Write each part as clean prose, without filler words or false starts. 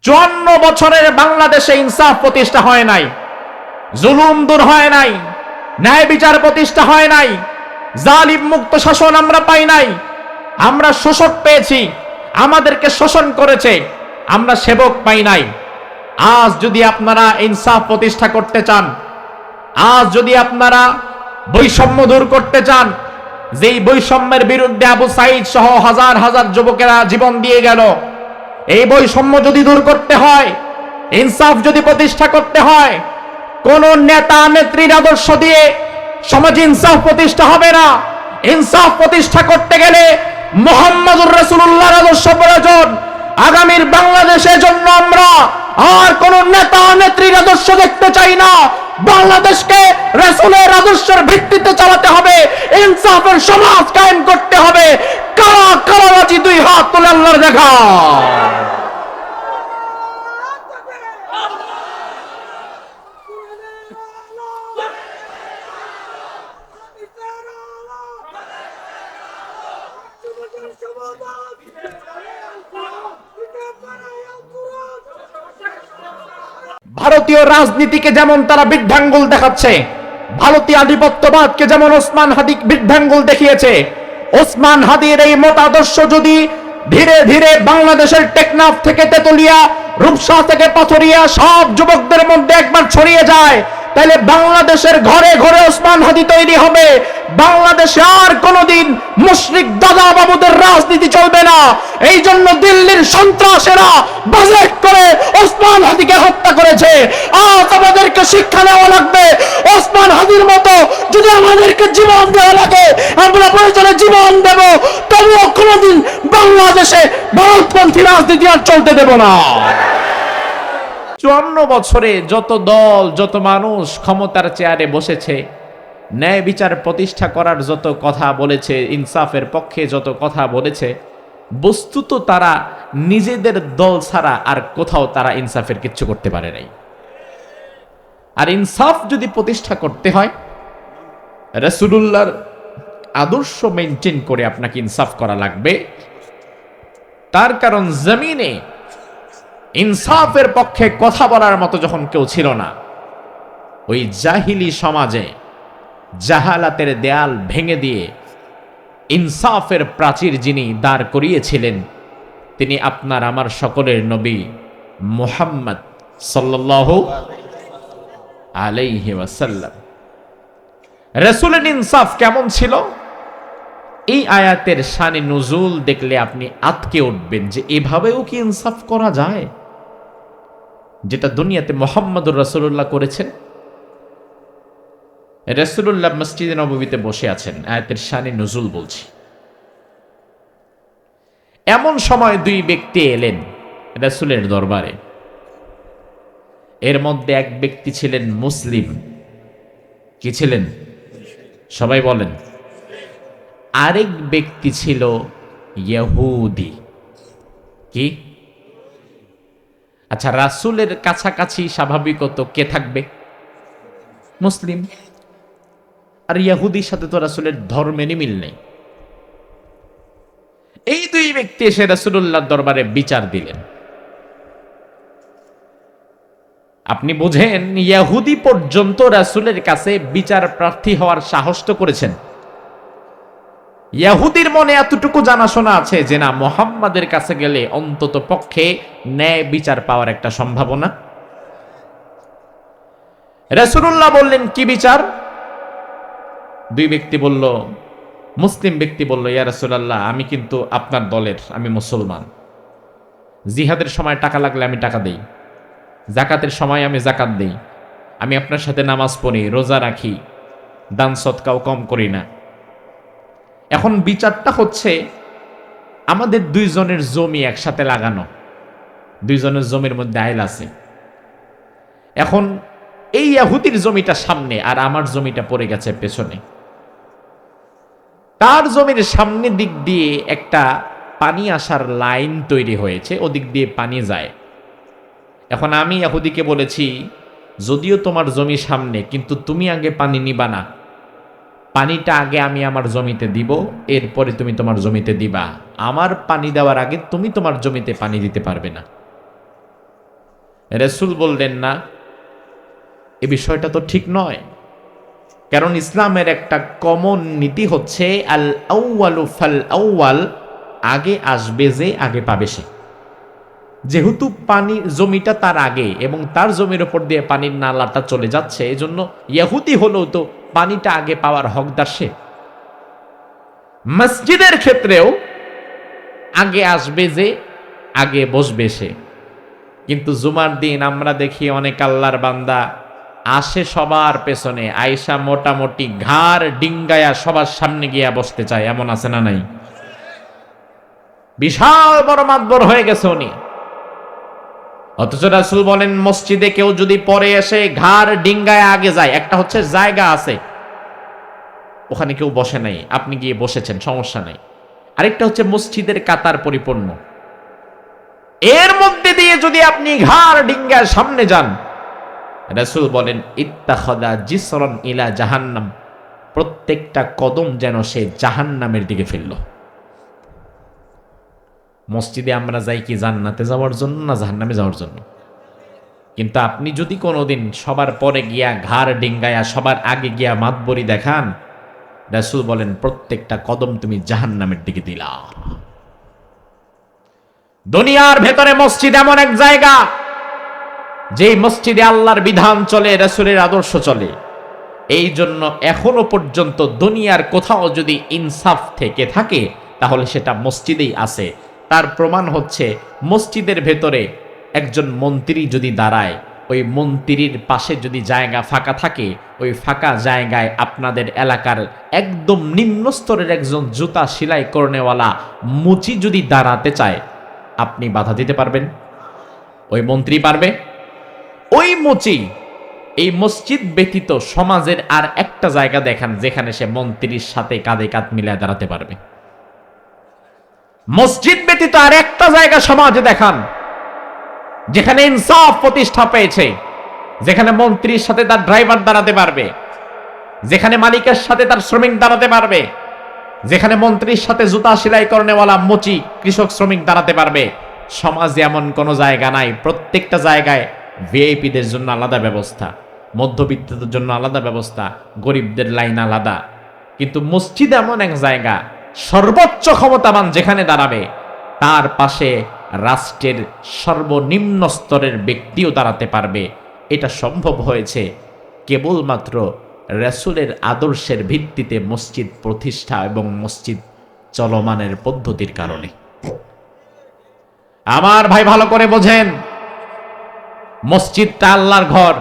54 বছরের বাংলাদেশে ইনসাফ প্রতিষ্ঠা হয় নাই, জুলুম দূর হয় নাই, ন্যায় বিচার প্রতিষ্ঠা হয় নাই, জালিম মুক্ত শাসন আমরা পাই নাই। আমরা শোষক পেয়েছি, আমাদেরকে শোষণ করেছে, আমরা সেবক পাই নাই। আজ যদি আপনারা ইনসাফ প্রতিষ্ঠা করতে চান, আজ যদি আপনারা বৈষম্য দূর করতে চান, যেই বৈষম্যের বিরুদ্ধে আবু সাইদ সহ হাজার হাজার যুবকেরা জীবন দিয়ে গেল, এই বৈষম্য যদি দূর করতে হয়, ইনসাফ যদি প্রতিষ্ঠা করতে হয়, কোন নেতা নেত্রীর আদর্শ দিয়ে সমাজে ইনসাফ প্রতিষ্ঠা হবে না। ইনসাফ প্রতিষ্ঠা করতে গেলে মুহাম্মদুর রাসূলুল্লাহর আদর্শ প্রয়োজন। আগামীর বাংলাদেশের জন্য আমরা আর কোন নেতা নেত্রীর আদর্শ দেখতে চাই না। বাংলাদেশকে রাসূলের আদর্শের ভিত্তিতে চালাতে হবে, ইনসাফের সমাজ কায়েম করতে হবে। কারা কারাবাজি দুই হাত তুলে আল্লাহর দেখা। ভারতীয় রাজনীতিকে যেমন তারা বৃদ্ধাঙ্গুল দেখাচ্ছে, ভারতীয় আধিপত্যবাদকে যেমন ওসমান হাদি বৃদ্ধাঙ্গুল দেখিয়েছে, ওসমান হাদির এই মতাদর্শ যদি ধীরে ধীরে বাংলাদেশের টেকনাফ থেকে তেতুলিয়া, রূপসা থেকে পাথরিয়া সব যুবকদের মধ্যে একবার ছড়িয়ে যায়, তাহলে বাংলাদেশের ঘরে ঘরে ওসমান হাদি তৈরি হবে। বাংলাদেশে আর কোনোদিন মুশরিক দাদা বাবুদের রাজনীতি চলবে না। এই জন্য দিল্লির সন্ত্রাসীরা বাজেট করে ওসমান হাদিকে হত্যা করেছে। আজ আমাদেরকে শিক্ষা নেওয়া লাগবে। ওসমান হাদির মতো যদি আমাদেরকে জীবন দেওয়া লাগে, আমরা প্রয়োজনে জীবন দেব, তবুও কোনোদিন বাংলাদেশে ভারতপন্থী রাজনীতি আর চলতে দেব না। 54 বছরে যত দল, যত মানুষ ক্ষমতার চেয়ারে বসেছে, ন্যায় বিচার প্রতিষ্ঠা করার যত কথা বলেছে, ইনসাফের পক্ষে যত কথা বলেছে, বস্তুত তারা নিজেদের দল ছাড়া আর কোথাও তারা ইনসাফের কিচ্ছু করতে পারে নাই। আর ইনসাফ যদি প্রতিষ্ঠা করতে হয়, রাসূলুল্লাহর আদর্শ মেনটেন করে আপনাকে ইনসাফ করা লাগবে। তার কারণ জমিনে ইনসাফের পক্ষে কথা বলার মতো যখন কেউ ছিল না, ওই জাহিলি সমাজে জাহালাতের দেয়াল ভেঙে দিয়ে ইনসাফের প্রাচীর যিনি দাঁড় করিয়েছিলেন, তিনি আপনার আমার সকলের নবী মুহাম্মদ সাল্লাল্লাহু আলাইহি ওয়াসাল্লাম। রাসূলের ইনসাফ কেমন ছিল? এই আয়াতের শানে নুজুল দেখলে আপনি আতকে উঠবেন যে এভাবেও কি ইনসাফ করা যায়, যেটা দুনিয়াতে মুহাম্মদুর রাসূলুল্লাহ করেছেন। রাসূলুল্লাহ মসজিদে নববীতে বসে আছেন, আয়াতের শানে নুজুল বলছি। এমন সময় দুই ব্যক্তি এলেন রাসূলের দরবারে। এর মধ্যে এক ব্যক্তি ছিলেন মুসলিম। কি ছিলেন? সবাই বলেন। আরেক ব্যক্তি ছিল ইহুদি। কি? আচ্ছা, রাসূলের কাছাকাছি স্বাভাবিকত কে থাকবে? মুসলিম। আর ইহুদির সাথে তো রাসূলের ধর্মেরই মিল নেই। এই দুই ব্যক্তি এসে রাসূলুল্লাহর দরবারে বিচার দিলেন। আপনি বোঝেন, ইহুদি পর্যন্ত রাসূলের কাছে বিচার প্রার্থী হওয়ার সাহস তো করেছেন। ইহুদির মনে এতটুকু জানাশোনা আছে যে না, মুহাম্মাদের কাছে গেলে অন্তত পক্ষে ন্যায় বিচার পাওয়ার একটা সম্ভাবনা। রাসূলুল্লাহ বললেন, কি বিচার? দুই ব্যক্তি বলল, মুসলিম ব্যক্তি বলল, ইয়া রাসূলুল্লাহ, আমি কিন্তু আপনার দলের, আমি মুসলমান। জিহাদের সময় টাকা লাগলে আমি টাকা দেই, যাকাতের সময় আমি যাকাত দেই, আমি আপনার সাথে নামাজ পড়ি, রোজা রাখি, দান সদকাও কম করি না। এখন বিচারটা হচ্ছে আমাদের দুইজনের জমি একসাথে লাগানো, দুইজনের জমির মধ্যে আইল আছে। এখন এই ইহুদির জমিটা সামনে আর আমার জমিটা পড়ে গেছে পেছনে। তার জমির সামনের দিক দিয়ে একটা পানি আসার লাইন তৈরি হয়েছে, ওদিক দিয়ে পানি যায়। এখন আমি ইহুদিকে বলেছি, যদিও তোমার জমি সামনে, কিন্তু তুমি আগে পানি নিবা না, পানিটা আগে আমি আমার জমিতে দিব, এরপরে তুমি তোমার জমিতে দিবা। আমার পানি দেওয়ার আগে তুমি তোমার জমিতে পানি দিতে পারবে না। রাসূল বললেন না, এ বিষয়টা তো ঠিক নয়। কারণ ইসলামের একটা কমন নীতি হচ্ছে আল আউয়ালু ফাল আউয়াল, আগে আসবে যে আগে পাবে সে। যেহেতু পানির জমিটা তার আগে এবং তার জমির উপর দিয়ে পানির নালাটা চলে যাচ্ছে, এজন্য ইহুদি হলেও তো পানিটা আগে পাওয়ার হকদার সে। মসজিদের ক্ষেত্রেও আগে আসবে যে আগে বসবে সে। কিন্তু জুমার দিন আমরা দেখি অনেক আল্লাহর বান্দা আসে সবার পেছনে, আয়েশা মোটামুটি ঘাড় ডিঙ্গায়া সবার সামনে গিয়া বসতে চায়, এমন আছে না নাই? বিশাল বড় মাতবর হয়ে গেছে উনি। অথচ রাসূল বলেন মসজিদে কেউ যদি পরে এসে ঘাড় ডিঙ্গায় আগে যায়, একটা হচ্ছে জায়গা আছে ওখানে কেউ বসে নাই, আপনি গিয়ে বসেছেন, সমস্যা নাই। আরেকটা হচ্ছে মসজিদের কাতার পরিপূর্ণ, এর মধ্যে দিয়ে যদি আপনি ঘাড় ডিঙ্গায় সামনে যান, রাসূল বলেন ইত্তাখাযা জিসরান ইলা জাহান্নাম, প্রত্যেকটা কদম যেন সে জাহান্নামের দিকে ফেলল। মসজিদে আমরা যাই কি জান্নাতে যাওয়ার জন্য না জাহান্নামে যাওয়ার জন্য? কিন্তু আপনি যদি কোনোদিন সবার পরে গিয়া ঘাড় ডিঙ্গায়া সবার আগে গিয়া মাতবরি দেখান, রাসূল বলেন প্রত্যেকটা কদম তুমি জাহান্নামের দিকে দিলা। দুনিয়ার ভেতরে মসজিদ এমন এক জায়গা, যেই মসজিদে আল্লাহর বিধান চলে, রাসূলের আদর্শ চলে। এই জন্য এখনো পর্যন্ত দুনিয়ার কোথাও যদি ইনসাফ থেকে থাকে তাহলে সেটা মসজিদেই আছে। তার প্রমাণ হচ্ছে মসজিদের ভেতরে একজন মন্ত্রী যদি দাঁড়ায়, ওই মন্ত্রীর পাশে যদি জায়গা ফাঁকা থাকে, ওই ফাঁকা জায়গায় আপনাদের এলাকার একদম নিম্ন স্তরের একজন জুতা সেলাই করনেওয়ালা মুচি যদি দাঁড়াতে চায়, আপনি বাধা দিতে পারবেন? ওই মন্ত্রী পারবে? ওই মুচি এই মসজিদ ব্যতীত সমাজের আর একটা জায়গা দেখান যেখানে সে মন্ত্রীর সাথে কাঁধে কাঁধ মিলায় দাঁড়াতে পারবে? মসজিদ ব্যতীত আর একটা জায়গা সমাজে দেখান যেখানে ইনসাফ প্রতিষ্ঠা পেয়েছে, যেখানে মন্ত্রীর সাথে তার ড্রাইভার দাঁড়াতে পারবে, যেখানে মালিকের সাথে তার শ্রমিক দাঁড়াতে পারবে, যেখানে মন্ত্রীর সাথে জুতা সেলাই করনেওয়ালা মুচি কৃষক শ্রমিক দাঁড়াতে পারবে। সমাজে এমন কোনো জায়গা নাই। প্রত্যেকটা জায়গায় ভিআইপিদের জন্য আলাদা ব্যবস্থা, মধ্যবিত্তদের জন্য আলাদা ব্যবস্থা, গরিবদের লাইন আলাদা। কিন্তু মসজিদ এমন এক জায়গা, সর্বোচ্চ ক্ষমতাবান যেখানে দাঁড়াবে তার পাশে রাষ্ট্রের সর্বনিম্ন স্তরের ব্যক্তিও দাঁড়াতে পারবে। এটা সম্ভব হয়েছে কেবলমাত্র রাসূলের আদর্শের ভিত্তিতে মসজিদ প্রতিষ্ঠা এবং মসজিদ চলমানের পদ্ধতির কারণে। আমার ভাই ভালো করে বোঝেন, মসজিদটা আল্লাহর ঘর,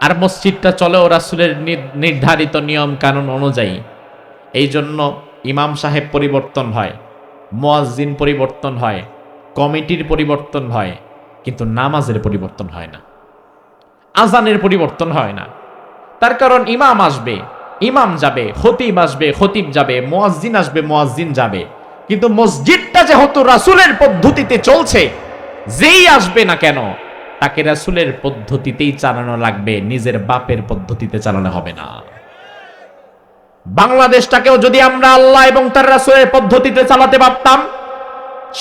আর মসজিদটা চলেও রাসূলের নির্ধারিত নিয়ম কানুন অনুযায়ী। এই জন্য ইমাম সাহেব পরিবর্তন হয়, মুয়াজ্জিন পরিবর্তন হয়, কমিটির পরিবর্তন হয়, কিন্তু নামাজের পরিবর্তন হয় না, আজানের পরিবর্তন হয় না। তার কারণ ইমাম আসবে, ইমাম যাবে, খতিব আসবে, খতিব যাবে, মুয়াজ্জিন আসবে, মুয়াজ্জিন যাবে। কিন্তু মসজিদটা যেহেতু রাসূলের পদ্ধতিতে চলছে, যেই আসবে না কেন তাকে রাসূলের পদ্ধতিতেই চালানো লাগবে, নিজের বাপের পদ্ধতিতে চালানো হবে না। বাংলাদেশটাকেও যদি আমরা আল্লাহ এবং তার রাসূলের পদ্ধতিতে চালাতে পারতাম,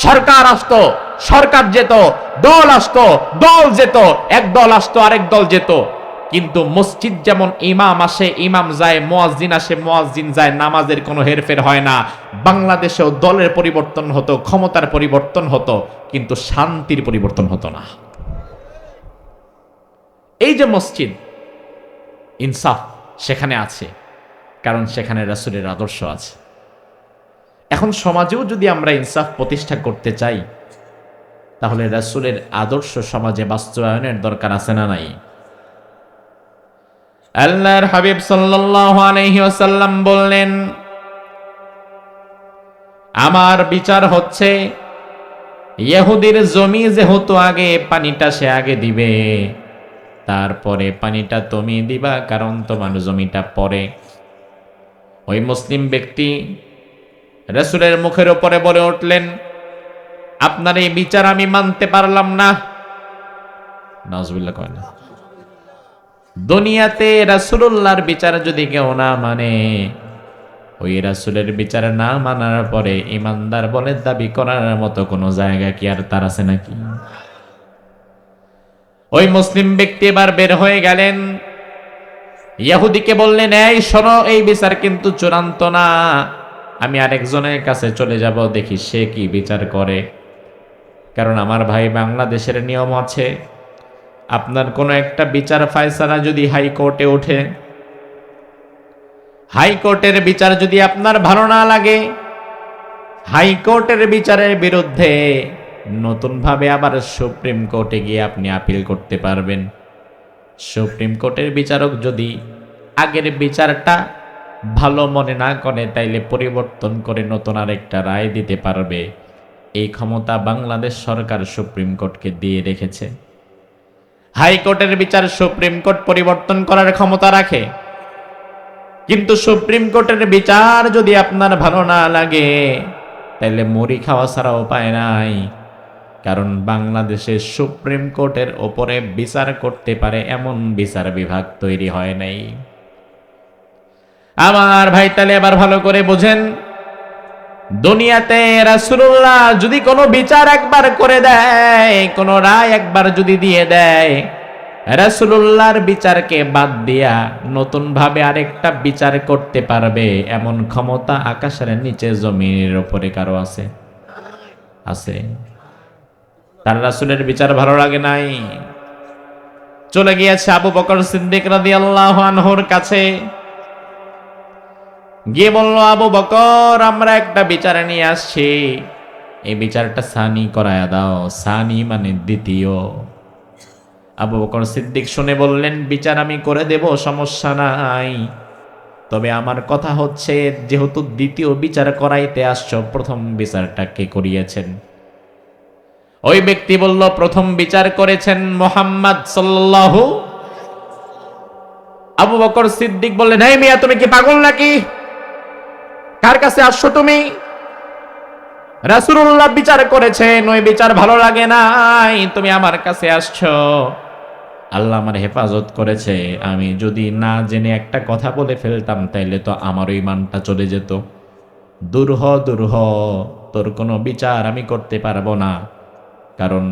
সরকার আসতো, সরকার যেত, দল আসতো, দল যেত, এক দল আসতো, আরেক দল যেত। কিন্তু মসজিদ যেমন ইমাম আসে, ইমাম যায়, মুয়াজ্জিন আসে, মুয়াজ্জিন যায়, নামাজের কোনো হেরফের হয় না। বাংলাদেশেও দলের পরিবর্তন হতো, ক্ষমতার পরিবর্তন হতো, কিন্তু শান্তির পরিবর্তন হতো না। এই যে মসজিদ, ইনসাফ সেখানে আছে, কারণ সেখানে রাসূলের আদর্শ আছে। এখন সমাজেও যদি আমরা ইনসাফ প্রতিষ্ঠা করতে চাই, তাহলে রাসূলের আদর্শ সমাজে বাস্তবায়নের দরকার আছে না নাই? আল্লাহর হাবিব সাল্লাল্লাহু আলাইহি ওয়াসাল্লাম বললেন, আমার বিচার হচ্ছে ইহুদির জমি যেহেতু আগে, পানিটা সে আগে দিবে, তারপরে পানিটা তুমি দিবা, কারণ তোমার জমিটা পরে। ওই মুসলিম ব্যক্তি রাসূলের মুখের উপরে বলে উঠলেন, আপনার এই বিচার আমি মানতে পারলাম না। নাউজুবিল্লাহ কয় না। দুনিয়াতে রাসূলুল্লাহর বিচার যদি কেউ না মানে, ওই রাসূলের বিচার না মানার পরে ইমানদার বলে দাবি করার মতো কোনো জায়গা কি আর তার আছে নাকি? ওই মুসলিম ব্যক্তি এবার বের হয়ে গেলেন, ইহুদিকে বললেন, এই শোনো, এই বিচার কিন্তু চূড়ান্ত না, আমি আরেকজনের কাছে চলে যাব, দেখি সে কি বিচার করে। কারণ আমার ভাই, বাংলাদেশের নিয়ম আছে, আপনার কোনো একটা বিচার ফায়সালা যদি হাইকোর্টে ওঠে, হাইকোর্টের বিচার যদি আপনার ভালো না লাগে, হাইকোর্টের বিচারের বিরুদ্ধে নতুনভাবে আবার সুপ্রিম কোর্টে গিয়ে আপনি আপিল করতে পারবেন। সুপ্রিম কোর্টের বিচারক যদি আগের বিচারটা ভালো মনে না করে, তাইলে পরিবর্তন করে নতুন আরেকটা রায় দিতে পারবে। এই ক্ষমতা বাংলাদেশ সরকার সুপ্রিম কোর্টকে দিয়ে রেখেছে। হাইকোর্টের বিচার সুপ্রিম কোর্ট পরিবর্তন করার ক্ষমতা রাখে, কিন্তু সুপ্রিম কোর্টের বিচার যদি আপনার ভালো না লাগে, তাইলে মুড়ি খাওয়া ছাড়া উপায় নাই। কারণ বাংলাদেশের সুপ্রিম কোর্টের ওপরে বিচার করতে পারে এমন বিচার বিভাগ তৈরি হয় নাই। আমার ভাই, তাহলে এবার ভালো করে বোঝেন, দুনিয়াতে রাসূলুল্লাহ যদি কোনো বিচার একবার করে দেয়, কোনো রায় একবার যদি দিয়ে দেয়, রাসূলুল্লাহর বিচারকে বাদ দিয়া নতুন ভাবে আরেকটা বিচার করতে পারবে এমন ক্ষমতা আকাশের নিচে জমিনের উপরে কারো আছে? আছে? তার রাসূলের বিচার ভালো লাগে নাই, চলে গিয়েছে আবু বকর সিদ্দিক রাদিয়াল্লাহু আনহুর কাছে, গিয়ে বলল, আবু বকর, আমরা একটা বিচার নিয়ে আসছি, এই বিচারটা সানি করায়া দাও। সানি মানে দ্বিতীয়। আবু বকর সিদ্দিক শুনে বললেন, বিচার আমি করে দেব, সমস্যা নাই, তবে আমার কথা হচ্ছে, যেহেতু দ্বিতীয় বিচার করাইতে আসছো, প্রথম বিচারটা কে করিয়েছেন? ওই ব্যক্তি বলল, প্রথম বিচার করেছেন মুহাম্মদ সাল্লাল্লাহু। আবু বকর সিদ্দিক বললেন, এই মিয়া, তুমি কি পাগল নাকি? কার কাছে আসছো তুমি? রাসূলুল্লাহ বিচার করেছেন, ওই বিচার ভালো লাগে নাই, তুমি আমার কাছে আসছো। আল্লাহ আমার হেফাজত করেছে, আমি যদি না জেনে একটা কথা বলে ফেলতাম, তাইলে তো আমার ঈমানটা চলে যেত। দূর হ, দূর হ, তোর কোনো বিচার আমি করতে পারবো না। কারণ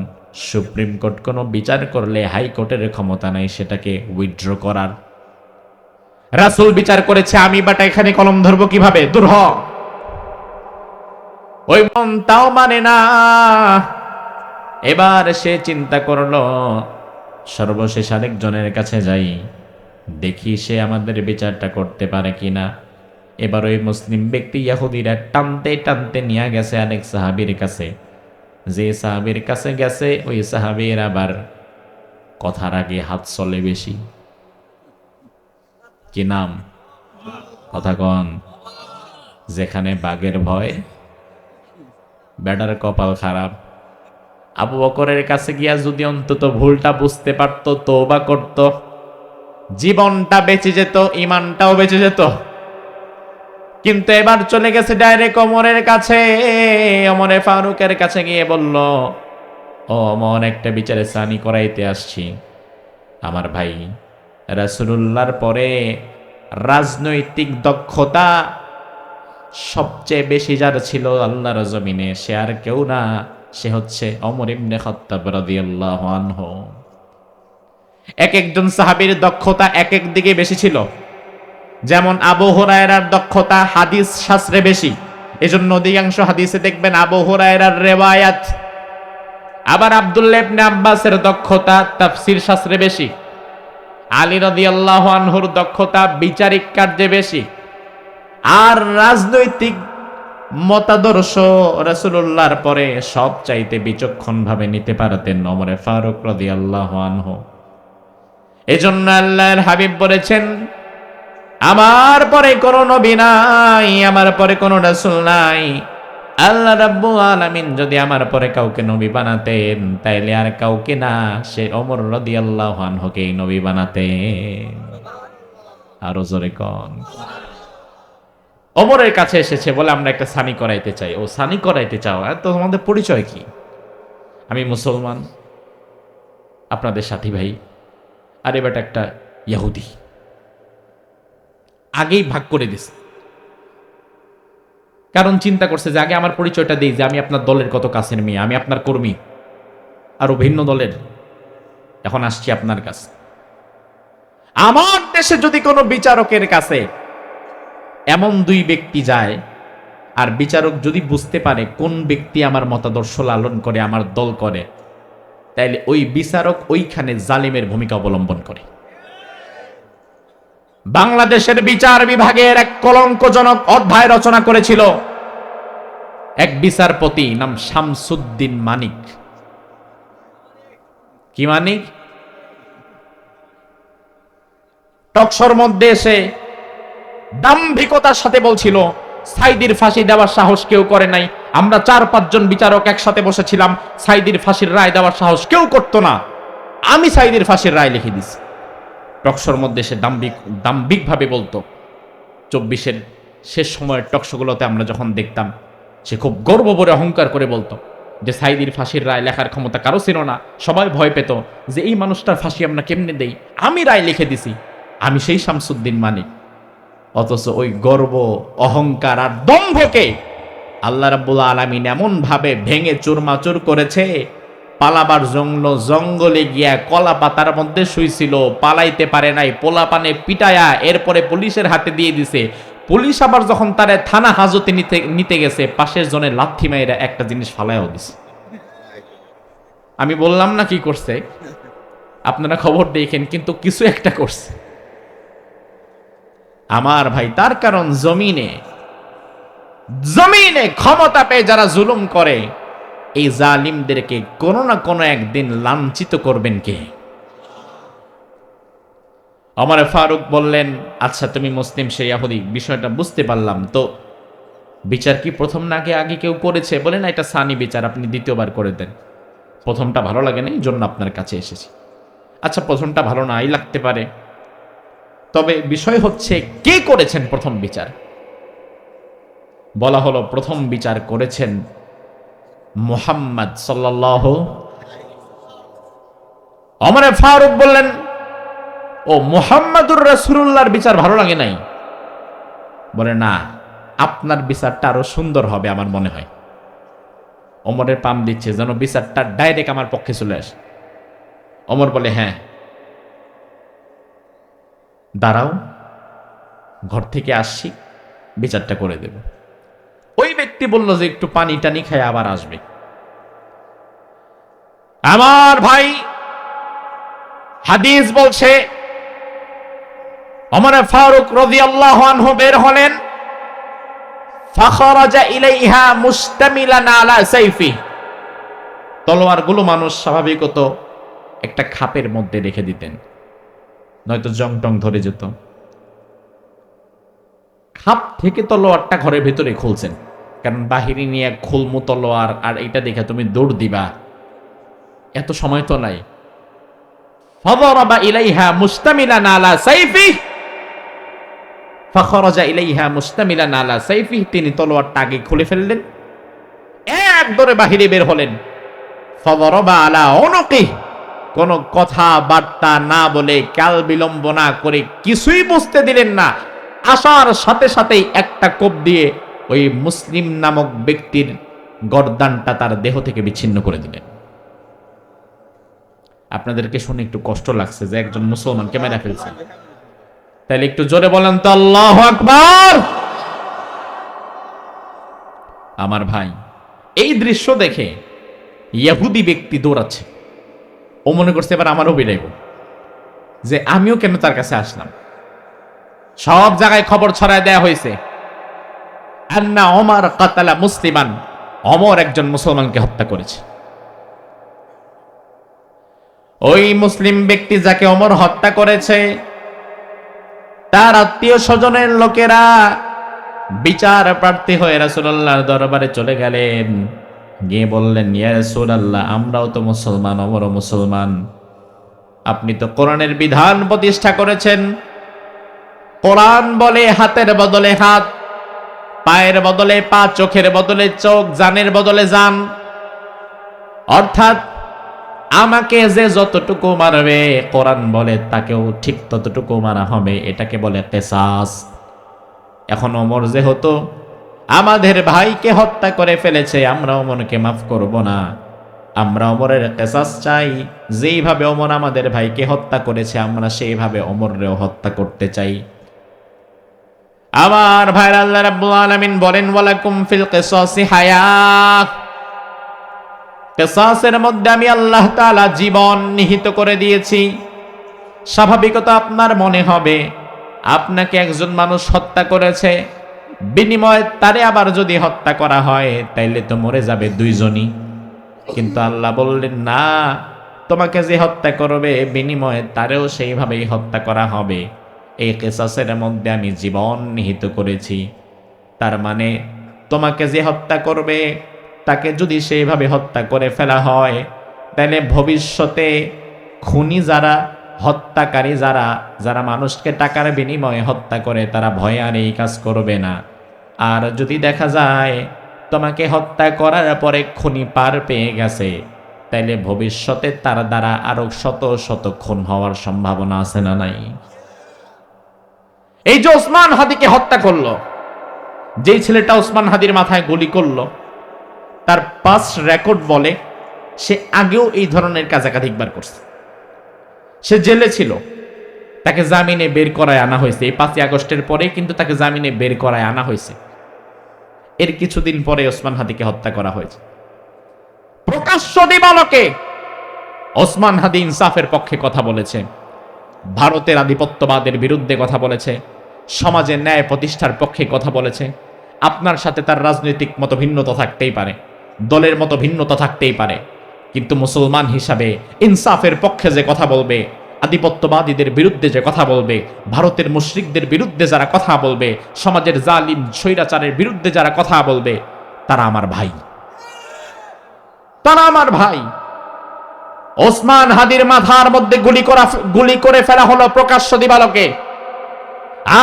সুপ্রিম কোর্ট কোনো বিচার করলে হাইকোর্টের ক্ষমতা নাই সেটাকে উইথড্র করার। রাসূল বিচার করেছে, আমি বাটা এখানে কলম ধরবো কিভাবে? দূর হ। ওই মন তাও মানে না। এবার সে চিন্তা করলো, সর্বশেষ আরেকজনের কাছে যাই, দেখি সে আমাদের বিচারটা করতে পারে কিনা। এবার ওই মুসলিম ব্যক্তি ইহুদিরা টানতে টানতে নিয়ে গেছে আরেক সাহাবীর কাছে। যে সাহাবীর কাছে গেছে, ওই সাহাবীর আবার কথার আগে হাত চলে বেশি। কি নাম? কথা কন। যেখানে বাঘের ভয়, বেটার কপাল খারাপ। আবু বকরের কাছে গিয়া যদি অন্তত ভুলটা বুঝতে পারত, তওবা করত, জীবনটা বেঁচে যেত, ঈমানটাও বেঁচে যেত। কিন্তু এবার চলে গেছে ডাইরেক্ট ওমরের কাছে। ওমরে ফারুকের কাছে গিয়ে বলল, ও ওমর, একটা বিচারে সানি করাইতে আসছি। আমার ভাই, রাসূলুল্লাহর পরে রাজনৈতিক দক্ষতা সবচেয়ে বেশি যার ছিল আল্লাহর জমিনে, সে আর কেউ না, সে হচ্ছে ওমর ইবনে খাত্তাব রাদিয়াল্লাহু আনহু। এক একজন সাহাবীর দক্ষতা এক এক দিকে বেশি ছিল। যেমন আবু হুরায়রার দক্ষতা হাদিস শাস্ত্রে বেশি, এজন্য অধিকাংশ হাদিসে দেখবেন আবু হুরায়রার রিওয়ায়াত। আবার আব্দুল্লাহ ইবনে আব্বাসের দক্ষতা তাফসীর শাস্ত্রে বেশি। আলী রাদিয়াল্লাহু আনহুর দক্ষতা বিচারিক কার্যে বেশি। আর রাজনৈতিক মতাদর্শ রাসূলুল্লাহর পরে সব চাইতে বিচক্ষণ ভাবে নিতে পারতেন ওমর ফারুক রাদিয়াল্লাহু আনহু। এজন্য আল্লাহর হাবিব বলেছেন, আমার পরে কোনো নবী নাই, আমার পরে কোনো রাসূল নাই। আল্লাহ রাব্বুল আলামিন যদি আমার পরে কাউকে নবী বানাতেন, তাইলে আর কাউকে না, সে ওমর রাদিয়াল্লাহু আনহুকেই নবী বানাতেন। আরো জোরে কোন। ওমরের কাছে এসেছে, বলে আমরা একটা সানি করাইতে চাই। ও সানি করাইতে চাও? তো তোমাদের পরিচয় কি? আমি মুসলমান, আপনাদের সাথী ভাই, আর এবার একটা ইহুদি। আগেই ভাগ করে দিছে, কারণ চিন্তা করছে যে আগে আমার পরিচয়টা দিই, যে আমি আপনার দলের কত কাছের মেয়ে, আমি আপনার কর্মী, আরো ভিন্ন দলের। এখন আসছি আপনার কাছে। আমার দেশে যদি কোনো বিচারকের কাছে এমন দুই ব্যক্তি যায়, আর বিচারক যদি বুঝতে পারে কোন ব্যক্তি আমার মতাদর্শ লালন করে, আমার দল করে, তাইলে ওই বিচারক ওইখানে জালিমের ভূমিকা অবলম্বন করে। বাংলাদেশের বিচার বিভাগের এক কলঙ্কজনক অধ্যায় রচনা করেছিল এক বিচারপতি, নাম শামসুদ্দিন মানিক। কি মানিক? টকশোর মধ্যে এসে দাম্ভিকতার সাথে বলছিল, সাইদির ফাঁসি দেওয়ার সাহস কেউ করে নাই। আমরা 4-5 জন বিচারক একসাথে বসেছিলাম, সাইদির ফাঁসির রায় দেওয়ার সাহস কেউ করতো না, আমি সাইদির ফাঁসির রায় লিখে দিছি। টকশোর মধ্যে সে দাম্ভিক ভাবে বলতো। 24-এর শেষ সময়ের টকশোগুলোতে আমরা যখন দেখতাম, সে খুব গর্ব ভরে অহংকার করে বলতো যে সাইদির ফাঁসির রায় লেখার ক্ষমতা কারো ছিল না, সবাই ভয় পেত যে এই মানুষটার ফাঁসি আমরা কেমনে দেই, আমি রায় লিখে দিছি, আমি সেই শামসুদ্দিন মানিক। অথচ ওই গর্ব, অহংকার আর দম্ভকে আল্লাহ রাব্বুল আলামিন এমন ভাবে ভেঙে চুরমাচুর করেছে, পালাবার জঙ্গলে গিয়া কলা পাতার মধ্যে শুইছিল, পালাইতে পারে নাই, পোলাপানে পিটায়া এরপরে পুলিশের হাতে দিয়ে দিছে। পুলিশ আবার যখন তারে থানা হাজতে নিতে গেছে, পাশের জনে লাথি মাইরা একটা জিনিস ফালাইও দিছে। আমি বললাম না কি করছে, আপনারা খবর দেখেন, কিন্তু কিছু একটা করছে আমার ভাই। তার কারণ জমিনে ক্ষমতা পেয়ে যারা জুলুম করে, এই জালিমদেরকে কোনো না কোনো একদিন লাঞ্ছিত করবেন কে? ওমর ফারুক বললেন, আচ্ছা তুমি মুসলিম, সে ইহুদি, বিষয়টা বুঝতে পারলাম, তো বিচার কি প্রথম না আগে কেউ করেছে? বলেন এটা সানি বিচার, আপনি দ্বিতীয়বার করে দেন। প্রথমটা ভালো লাগে না, এই জন্য আপনার কাছে এসেছি। আচ্ছা প্রথমটা ভালো নাই লাগতে পারে, তবে বিষয় হচ্ছে কে করেছেন প্রথম বিচার? বলা হলো প্রথম বিচার করেছেন মুহাম্মদ সাল্লাল্লাহু। ওমর ফারুক বললেন, ও মুহাম্মাদুর রাসূলুল্লাহর বিচার ভালো লাগে নাই? বলে না, আপনার বিচারটা আরো সুন্দর হবে আমার মনে হয়। ওমরের পাম দিচ্ছে যেন বিচারটা ডাইরেক্ট আমার পক্ষে চলে আসে। ওমর বলে, হ্যাঁ দাঁড়াও, ঘর থেকে আসছি, বিচারটা করে দেব। ওই ব্যক্তি বলল যে একটু পানি টানি খায় আবার আসবে। আমার ভাই, হাদিস বলছে ওমর ফারুক রাদিয়াল্লাহু আনহু বের হলেন, ফাখরাজা ইলাইহা মুস্তামিলান আলা সাইফি। তলোয়ারগুলো মানুষ স্বাভাবিকত একটা খাপের মধ্যে রেখে দিতেন, নয়তো জং টং ধরে যেত। খাপ থেকে তলোয়ারটা ঘরের ভেতরে খুলছেন, কারণ বাহিরে নিয়ে খুলমু তলোয়ার আর এটা দেখে তুমি দৌড় দিবা, এত সময় তো নাই। ফাদারাবা ইলাইহা মুস্তামিলান আলা সাইফি, ফাখরাজা ইলাইহা মুস্তামিলান আলা সাইফি। তিনি তলোয়ারটা আগে খুলে ফেললেন, এক দৌড়ে বাহিরে বের হলেন। ফাদারাবা আলা উনুকি, কোন কথা বার্তা না বলে, কাল বিলম্ব না করে, কিছুই বুঝতে দিলেন না, আসার সাথে সাথেই একটা কোপ দিয়ে ওই মুসলিম নামক ব্যক্তির গর্দানটা তার দেহ থেকে বিচ্ছিন্ন করে দিলেন। আপনাদেরকে শুনে একটু কষ্ট লাগছে যে একজন মুসলমানকে মেরে ফেলছে, তাহলে একটু জোরে বলেন তো আল্লাহু আকবার। আমার ভাই, এই দৃশ্য দেখে ইহুদি ব্যক্তি দৌড়াচ্ছে। ও মনে করছে এবার আমারও বেরাইব, যে আমিও কেন তার কাছে আসলাম। সব জায়গায় খবর ছড়ায় দেয়া হয়েছে, আন্না ওমর কাতালা মুসলিমান, ওমর একজন মুসলমানকে হত্যা করেছে। ওই মুসলিম ব্যক্তি যাকে ওমর হত্যা করেছে, তার আত্মীয় স্বজনের লোকেরা বিচার প্রার্থী হয়ে রাসূলুল্লাহর দরবারে চলে গেলেন, গিয়ে বললেন, ইয়া রাসূলুল্লাহ, আমরাও তো মুসলমান, ওমরও মুসলমান, আপনি তো কোরআনের বিধান প্রতিষ্ঠা করেছেন। কোরআন বলে হাতের বদলে হাত, পায়ের বদলে পা, চোখের বদলে চোখ, জানের বদলে জান। অর্থাৎ আমাকে যে যতটুকু মারবে, কোরআন বলে তাকেও ঠিক ততটুকু মারা হবে, এটাকে বলে কিসাস। এখন ওমর যেহেতু আমাদের ভাইকে হত্যা করে ফেলেছে, আমরা ওমরকে মাফ করব না, আমরা ওমরের কিসাস চাই, যেইভাবে ওমর আমাদের ভাইকে হত্যা করেছে আমরা সেইভাবে ওমররেও হত্যা করতে চাই। আবার ভাইরা, আল্লাহ রাব্বুল আলামিন বলেন ওয়ালাকুম ফিল কিসাসি হায়াত, কিসাসের মধ্যে আমি আল্লাহ তাআলা জীবন নিহিত করে দিয়েছি। স্বাভাবিকত আপনার মনে হবে আপনাকে একজন মানুষ হত্যা করেছে, বিনিময়ে তারে আবার যদি হত্যা করা হয় তাইলে তো মরে যাবে দুইজনই। কিন্তু আল্লাহ বললেন না, তোমাকে যে হত্যা করবে বিনিময়ে তারেও সেইভাবেই হত্যা করা হবে। এই কিসাসের মধ্যে আমি জীবন নিহিত করেছি। তার মানে তোমাকে যে হত্যা করবে তাকে যদি সেইভাবে হত্যা করে ফেলা হয় তাহলে ভবিষ্যতে খুনি যারা, হত্যাকারী যারা, যারা মানুষকে টাকার বিনিময়ে হত্যা করে তারা ভয়ে আর এই কাজ করবে না। আর যদি দেখা যায় তোমাকে হত্যা করার পরে খুনি পার পেয়ে গেছে তাইলে ভবিষ্যতে তার দ্বারা আরো শত শত খুন হওয়ার সম্ভাবনা আছে না নাই? এই যে ওসমান হাদিকে হত্যা করলো, যেই ছেলেটা ওসমান হাদির মাথায় গুলি করলো, তার পাস্ট রেকর্ড বলে সে আগেও এই ধরনের কাজ একাধিকবার করছে। সে জেলে ছিল, তাকে জামিনে বের করায় আনা হয়েছে। এই 5ই আগস্টের পরে কিন্তু তাকে জামিনে বের করায় আনা হয়েছে। এর কিছুদিন পরে ওসমান হাদিকে হত্যা করা হয়েছে। প্রকাশ্য দিবালোকে ওসমান হাদি ইনসাফের পক্ষে কথা বলেছে, ভারতের আধিপত্যবাদের বিরুদ্ধে কথা বলেছে, সমাজের ন্যায় প্রতিষ্ঠার পক্ষে কথা বলেছে। আপনার সাথে তার রাজনৈতিক মত ভিন্নতা থাকতেই পারে, দলের মতো ভিন্নতা থাকতেই পারে, কিন্তু মুসলমান হিসাবে ইনসাফের পক্ষে যে কথা বলবে, আধিপত্যবাদীদের বিরুদ্ধে যে কথা বলবে, ভারতের মুশরিকদের বিরুদ্ধে যারা কথা বলবে, সমাজের জালিম স্বৈরাচারের বিরুদ্ধে যারা কথা বলবে, তারা আমার ভাই, তারা আমার ভাই। ওসমান হাদির মাথার মধ্যে গুলি করে ফেলা হলো প্রকাশ্য দিবালোকে।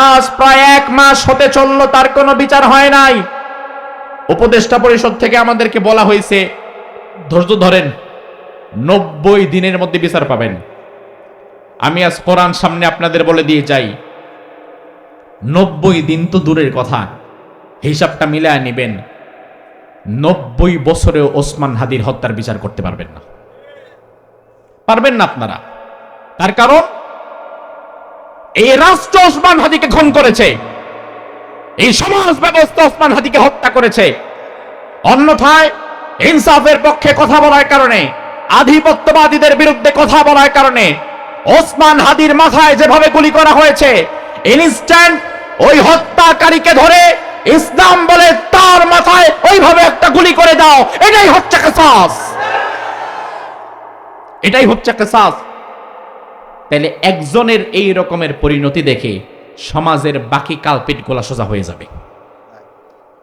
আজ প্রায় 1 মাস হতে চলল, তার কোনো বিচার হয় নাই। উপদেষ্টা পরিষদ থেকে আমাদেরকে বলা হয়েছে ধৈর্য ধরেন, 90 দিনের মধ্যে বিচার পাবেন। আমি আজ কোরআন সামনে আপনাদের বলে দিয়ে যাই, 90 দিন তো দূরের কথা, হিসাবটা মিলায় নেবেন, 90 বছরেও ওসমান হাদির হত্যার বিচার করতে পারবেন না, পারবেন না আপনারা। তার কারণ এই রাষ্ট্র ওসমান হাদিকে খুন করেছে, এই সমাজ ব্যবস্থা ওসমান হাদিকে হত্যা করেছে। অন্যথায় ইনসাফের পক্ষে কথা বলার কারণে, আধিপত্যবাদীদের বিরুদ্ধে কথা বলার কারণে ওসমান হাদির মাথায় যেভাবে গুলি করা হয়েছে, ইনস্ট্যান্ট ওই হত্যাকারীকে ধরে ইসলাম বলে তার মাথায় ওইভাবে একটা গুলি করে দাও, এটাই হচ্ছে কিসাস, এটাই হচ্ছে কিসাস। তাহলে একজনের এই রকমের পরিণতি দেখে সমাজের বাকি কালপিট গোলা সোজা হয়ে যাবে।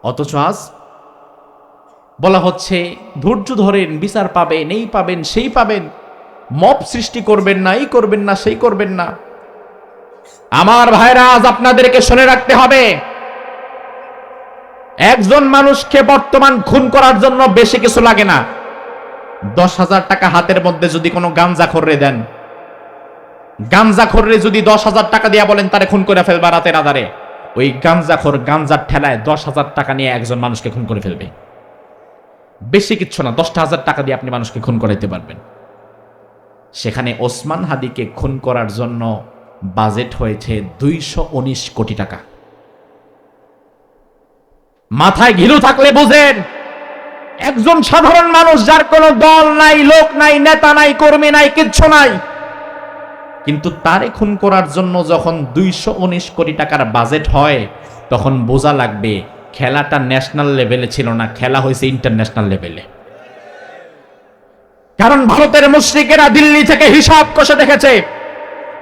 অথচ আজ বলা হচ্ছে ধৈর্য ধরেন, বিচার পাবেন, এই পাবেন, সেই পাবেন, মব সৃষ্টি করবেন না, এই করবেন না, সেই করবেন না। আমার ভাইরা, আজ আপনাদেরকে শুনে রাখতে হবে, একজন মানুষকে বর্তমান খুন করার জন্য বেশি কিছু লাগে না। 10,000 টাকা হাতের মধ্যে যদি কোনো গাঞ্জাখোররে দেন, গাঞ্জাখোররে যদি 10,000 টাকা দিয়ে বলেন তারে খুন করে ফেলবা রাতের আধারে, ওই গাঞ্জাখোর গাঞ্জার ঠেলায় 10,000 টাকা নিয়ে একজন মানুষকে খুন করে ফেলবে। বেশি কিচ্ছু না, 10,000 টাকা দিয়ে আপনি মানুষকে খুন করাইতে পারবেন। সেখানে ওসমান হাদিকে খুন করার জন্য বাজেট হয়েছে 219 কোটি টাকা। মাথায় ঘিলু থাকলে বুঝেন, একজন সাধারণ মানুষ যার কোনো দল নাই, লোক নাই, নেতা নাই, কর্মী নাই, কিচ্ছু নাই, কিন্তু তারে খুন করার জন্য যখন 219 কোটি টাকার বাজেট হয় তখন বোঝা লাগবে খেলাটা ন্যাশনাল লেভেলে ছিল না, খেলা হয়েছে ইন্টারন্যাশনাল লেভেলে। কারণ ভারতের মুশরিকেরা দিল্লি থেকে হিসাব কষে দেখেছে,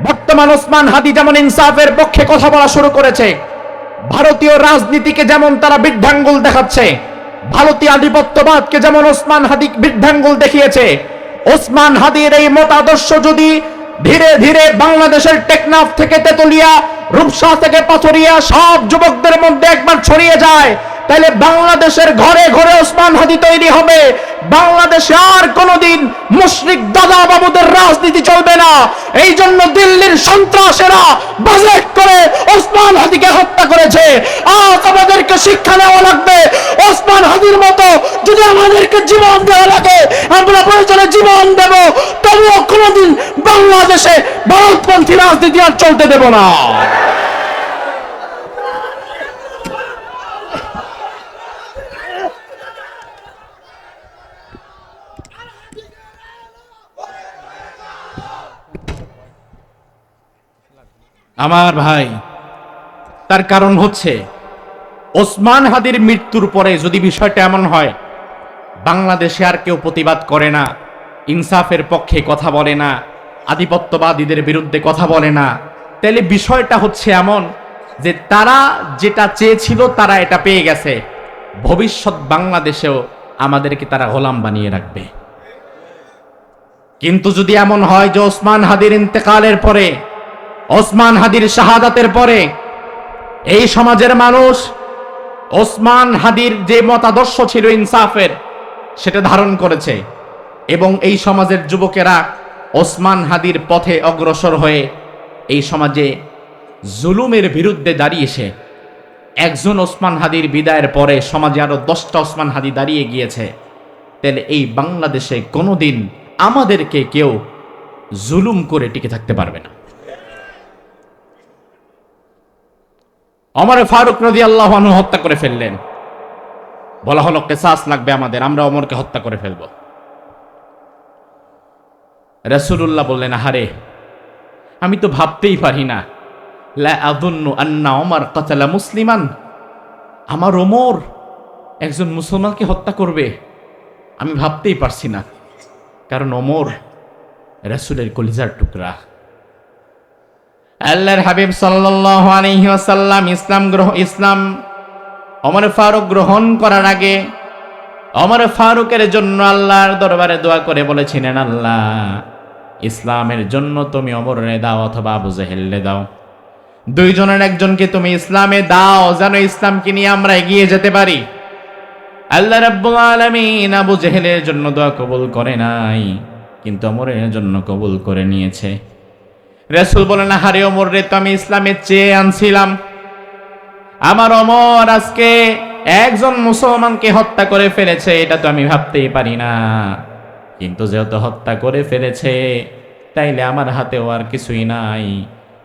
বর্তমান ওসমান হাদি যেমন ইনসাফের পক্ষে কথা বলা শুরু করেছে, ভারতীয় রাজনীতিকে যেমন তারা বৃদ্ধাঙ্গুল দেখাচ্ছে, ভারতীয় আধিপত্যবাদকে যেমন ওসমান হাদি বৃদ্ধাঙ্গুল দেখিয়েছে, ওসমান হাদির এই মতাদর্শ যদি ধীরে ধীরে বাংলাদেশের টেকনাফ থেকে তেতুলিয়া, রূপসা থেকে পাথরিয়া সব যুবকদের মধ্যে একবার ছড়িয়ে যায়, তাহলে বাংলাদেশের ঘরে ঘরে ওসমান হাদি তৈরি হবে। বাংলাদেশে আর কোনোদিন মুশরিক দাদা বাবুদের রাজনীতি চলবে না। এই জন্য দিল্লির সন্ত্রাসীরা বাজেট করে ওসমান হাদিকে হত্যা করেছে। আজ আমাদেরকে শিক্ষা নেওয়া লাগবে। ওসমান হাদির মতো যদি আমাদেরকে জীবন দেওয়া লাগে, আমরা প্রয়োজনে জীবন দেব, তবুও কোনোদিন বাংলাদেশে ভারতপন্থী রাজনীতি আর চলতে দেব না। আমার ভাই, তার কারণ হচ্ছে ওসমান হাদির মৃত্যুর পরে যদি বিষয়টা এমন হয় বাংলাদেশে আর কেউ প্রতিবাদ করে না, ইনসাফের পক্ষে কথা বলে না, আধিপত্যবাদীদের বিরুদ্ধে কথা বলে না, তাহলে বিষয়টা হচ্ছে এমন যে তারা যেটা চেয়েছিল তারা এটা পেয়ে গেছে। ভবিষ্যৎ বাংলাদেশেও আমাদেরকে তারা গোলাম বানিয়ে রাখবে। কিন্তু যদি এমন হয় যে ওসমান হাদির ইন্তেকালের পরে, ওসমান হাদির শাহাদাতের পরে এই সমাজের মানুষ ওসমান হাদির যে মতাদর্শ ছিল ইনসাফের সেটা ধারণ করেছে এবং এই সমাজের যুবকেরা ওসমান হাদির পথে অগ্রসর হয়ে এই সমাজে জুলুমের বিরুদ্ধে দাঁড়িয়েছে, একজন ওসমান হাদির বিদায়ের পরে সমাজে আরো 10টা ওসমান হাদি দাঁড়িয়ে গিয়েছে, তাহলে এই বাংলাদেশে কোনোদিন আমাদেরকে কেউ জুলুম করে টিকে থাকতে পারবে না। ওমর ফারুক রাদিয়াল্লাহু আনহু হত্যা করে ফেললেন, বলা হলো কিসাস লাগবে আমাদের, আমরা ওমরকে হত্যা করে ফেলব। রাসূলুল্লাহ বললেন, আহারে আমি তো ভাবতেই পারি না, লা আযুন্নু আন্না ওমর কাতালা মুসলিমান, আমার ওমর একজন মুসলমানকে হত্যা করবে, আমি ভাবতেই পারছি না, কারণ ওমর রাসূলের কলিজার টুকরা। আল্লাহর হাবিব সাল্লাল্লাহু আলাইহি ওয়াসাল্লাম ইসলাম ওমর ফারুক গ্রহণ করার আগে ওমর ফারুকের জন্য আল্লাহর দরবারে দোয়া করে বলেছিলেন, আল্লাহ ইসলামের জন্য তুমি ওমরে দাও অথবা আবু জেহেলকে দাও, দুইজনের একজনকে তুমি ইসলামে দাও যেন ইসলামকে নিয়ে আমরা এগিয়ে যেতে পারি। আল্লাহ রাব্বুল আলামিন আবু জেহেলের জন্য দোয়া কবুল করে নাই, কিন্তু ওমরের জন্য কবুল করে নিয়েছে। রাসূল বলেন, হারে ওমর রে, তো আমি ইসলামে চেয়ে আনছিলাম, আমার ওমর আজকে একজন মুসলমানকে হত্যা করে ফেলেছে, এটা তো আমি ভাবতেই পারি না, কিন্তু যেহেতু হত্যা করে ফেলেছে তাইলে আমার হাতেও আর কিছুই নাই,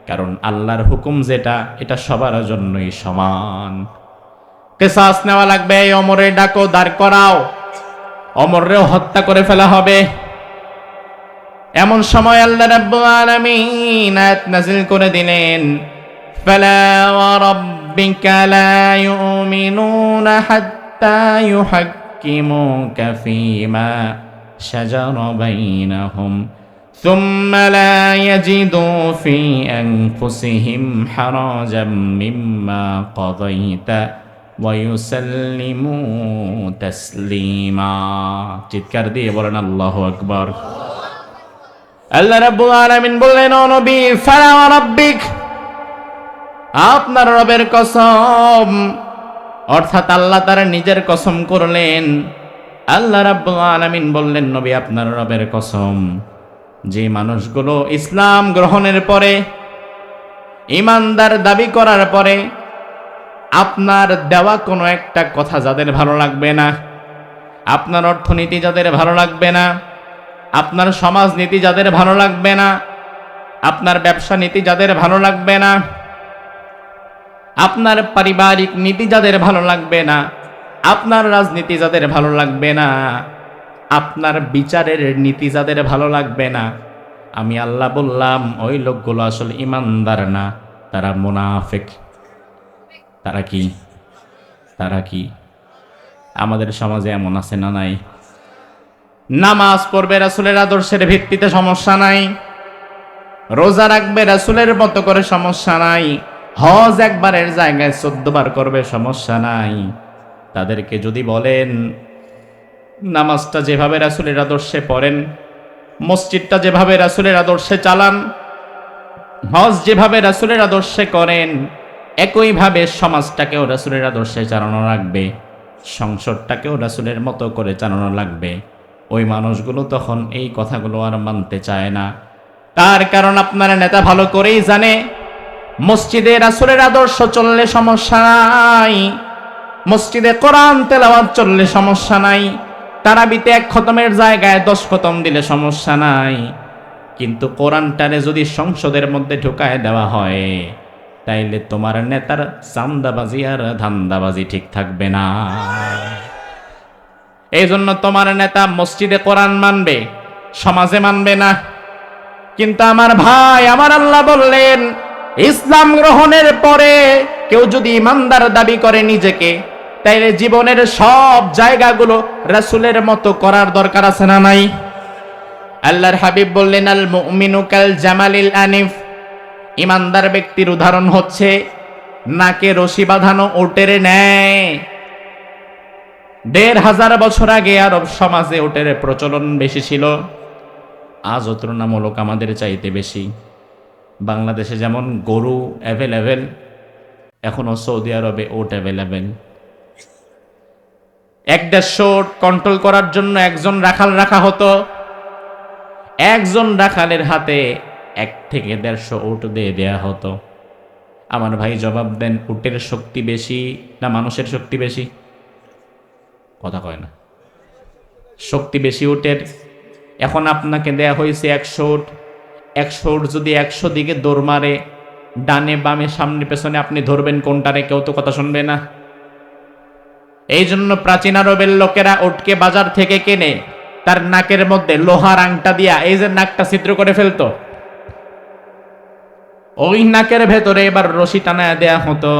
কারণ আল্লাহর হুকুম যেটা এটা সবার জন্যই সমান। কিসাস নেওয়া লাগবে, ওমরে ডাকো, দাঁড় করাও, ওমররেও হত্যা করে ফেলা হবে। এমন সময় আল্লাহ রাব্বুল আলামিন আয়াত নাযিল করে দিলেন, ফালা ওয়া রাব্বিকা লা ইউমিনুনা হাত্তা ইউহাক্কিমুকা ফীমা শাজারা বাইনাহুম সুম্মা লা ইয়াজিদু ফী আনফুসিহিম হারাজাম মিম্মা কাযাইতা ওয়া ইউসাল্লিমু তাসলিমা। চিৎকার দিয়ে বলেন আল্লাহু আকবার। আল্লাহ রাব্বুল আলামিন বললেন, ও নবী, ফালা ওয়া রাব্বিক, আপনার রবের কসম, অর্থাৎ আল্লাহ তার নিজের কসম করলেন। আল্লাহ রাব্বুল আলামিন বললেন, নবী আপনার রবের কসম, যে মানুষগুলো ইসলাম গ্রহণের পরে, ঈমানদার দাবি করার পরে আপনার দেওয়া কোনো একটা কথা যাদের ভালো লাগবে না, আপনার অর্থনীতি যাদের ভালো লাগবে না, আপনার সমাজনীতি যাদের ভালো লাগবে না, আপনার ব্যবসা নীতি যাদের ভালো লাগবে না, আপনার পারিবারিক নীতি যাদের ভালো লাগবে না, আপনার রাজনীতি যাদের ভালো লাগবে না, আপনার বিচারের নীতি যাদের ভালো লাগবে না, আমি আল্লাহ বললাম ওই লোকগুলো আসলে ঈমানদার না, তারা মুনাফিক। তারা কি আমাদের সমাজে এমন আছে না নাই? নামাজ পড়বে রাসূলের আদর্শের ভিত্তিতে, সমস্যা নাই। রোজা রাখবে রাসূলের মতো করে, সমস্যা নাই। হজ একবারের জায়গায় 14 বার করবে, সমস্যা নাই। তাদেরকে যদি বলেন নামাজটা যেভাবে রাসূলের আদর্শে পড়েন, মসজিদটা যেভাবে রাসূলের আদর্শে চালান, হজ যেভাবে রাসূলের আদর্শে করেন, একইভাবে সমাজটাকেও রাসূলের আদর্শে চালানো লাগবে, সংসদটাকেও রাসূলের মতো করে চালানো লাগবে। ওই মানুষগুলো তখন এই কথাগুলো আর মানতে চায় না। তার কারণ আপনার নেতা ভালো করেই জানে মসজিদে রাসূলের আদর্শ চললে সমস্যা নাই, মসজিদে কোরআন তেলাওয়াত চললে সমস্যা নাই, তারাবিতে 1 খতমের জায়গায় 10 খতম দিলে সমস্যা নাই। কিন্তু কোরআনটারে যদি সংসদের মধ্যে ঢুকায় দেওয়া হয়, তাইলে তোমার নেতার চান্দাবাজি আর ধান্দাবাজি ঠিক থাকবে না। এই জন্য তোমার নেতা মসজিদে কোরআন মানবে, সমাজে মানবে না। কিন্তু আমার ভাই, আমার আল্লাহ বললেন, ইসলাম গ্রহণের পরে কেউ যদি ইমানদার দাবি করে নিজেকে, তাইলে জীবনের সব জায়গাগুলো রাসূলের মতো করার দরকার আছে না নাই? আল্লাহর হাবিব বললেন, আল মুমিনু কাল জামালিল আনিফ, ইমানদার ব্যক্তির উদাহরণ হচ্ছে নাকে রশি বাঁধানো উটের ন্যায়। 1500 বছর আগে আরব সমাজে উটের প্রচলন বেশি ছিল, আজও তুলনামূলক আমাদের চাইতে বেশি। বাংলাদেশে যেমন গরু অ্যাভেলেবেল, এখনো সৌদি আরবে উট অ্যাভেলেবেল। 1-150 উট কন্ট্রোল করার জন্য একজন রাখাল রাখা হতো। একজন রাখালের হাতে 1 থেকে 150 উট দিয়ে দেয়া হতো। আমার ভাই জবাব দেন, উটের শক্তি বেশি না মানুষের শক্তি বেশি? কথা কয় না। শক্তি বেশি উটের। এখন আপনাকে দেয়া হয়েছে 100 উট। 100 উট যদি 100 দিকে দৌড় মারে, ডানে বামে সামনে পেছনে, আপনি ধরবেন কোনটারে? কেউ তো কথা শুনবে না। এই জন্য প্রাচীন আরবের লোকেরা উটকে বাজার থেকে কেনে তার নাকের মধ্যে লোহার আংটা দিয়া এই যে নাকটা ছিদ্র করে ফেলতো, ওই নাকের ভেতরে এবার রশি টানায় দেয়া হতো।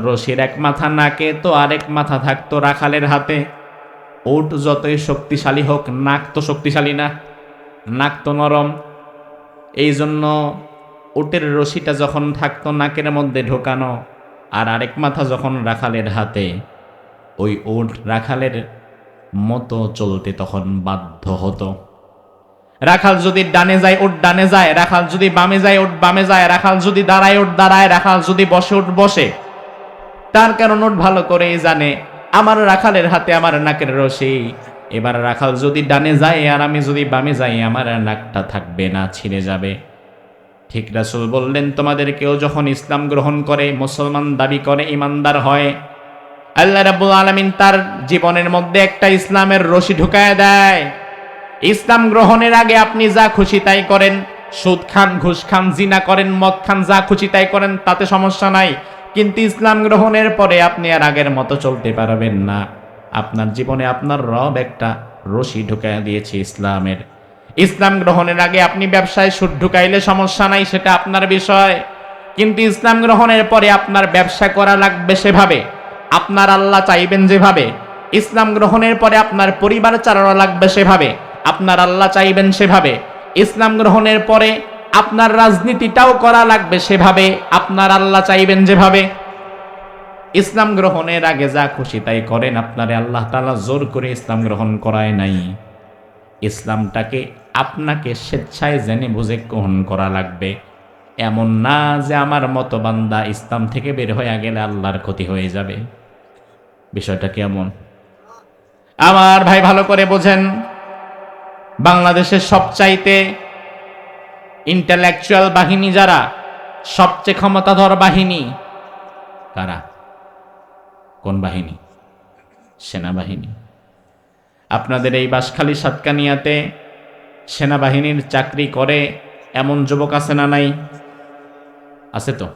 রশির এক মাথা নাকে তো আরেক মাথা থাকতো রাখালের হাতে। উট যতই শক্তিশালী হোক, নাক তো শক্তিশালী না, নাক তো নরম। এই জন্য উটের রশিটা যখন থাকতো নাকের মধ্যে ঢোকানো, আর আরেক মাথা যখন রাখালের হাতে, ওই উট রাখালের মতো চলতে তখন বাধ্য হতো। রাখাল যদি ডানে যায় উট ডানে যায়, রাখাল যদি বামে যায় উট বামে যায়, রাখাল যদি দাঁড়ায় উট দাঁড়ায়, রাখাল যদি বসে উট বসে। তার কারণ উট ভালো করেই জানে আমার রাখালের হাতে আমার নাকের রশি। এবার রাখাল যদি ডানে যায় আর আমি যদি বামে যাই, আমার নাকটা থাকবে না, ছিঁড়ে যাবে। ঠিক রাসূল বললেন, তোমাদের কেউ যখন ইসলাম গ্রহণ করে, মুসলমান দাবি করে, ইমানদার হয়, আল্লাহ রাব্বুল আলামিন তার জীবনের মধ্যে একটা ইসলামের রশি ঢুকায় দেয়। ইসলাম গ্রহণের আগে আপনি যা খুশি তাই করেন, সুদ খান, ঘুষ খান, জিনা করেন, মদ খান, যা খুশি তাই করেন, তাতে সমস্যা নাই। কিন্তু ইসলাম গ্রহণের পরে আপনি আর আগের মতো চলতে পারবেন না। আপনার জীবনে আপনার রব একটা রশি ঢুকায় দিয়েছে ইসলামের। ইসলাম গ্রহণের আগে আপনি ব্যবসায় সুদ ঢুকাইলে সমস্যা নাই, সেটা আপনার বিষয়। কিন্তু ইসলাম গ্রহণের পরে আপনার ব্যবসা করা লাগবে সেভাবে, আপনার আল্লাহ চাইবেন যেভাবে। ইসলাম গ্রহণের পরে আপনার পরিবার চালানো লাগবে সেভাবে, আপনার আল্লাহ চাইবেন সেভাবে। ইসলাম গ্রহণের পরে আপনার রাজনীতিটাও করা লাগবে সেভাবে, আপনার আল্লাহ চাইবেন যেভাবে। ইসলাম গ্রহণের আগে যা খুশি তাই করেন, আপনারে আল্লাহ তাআলা জোর করে ইসলাম গ্রহণ করায় নাই। ইসলামটাকে আপনাকে স্বেচ্ছায় জেনে বুঝে গ্রহণ করা লাগবে। এমন না যে আমার মতো বান্দা ইসলাম থেকে বের হয়ে গেলে আল্লাহর ক্ষতি হয়ে যাবে। বিষয়টা কেমন? আমার ভাই ভালো করে বোঝেন, বাংলাদেশের সবচাইতে ইন্টেলেকচুয়াল বাহিনী যারা, সবচেয়ে ক্ষমতাধর বাহিনী কারা? কোন বাহিনী? সেনাবাহিনী। আপনাদের এই বাঁশখালী সাতকানিয়াতে সেনাবাহিনীর চাকরি করে এমন যুবক আছে না নাই? আছে তো।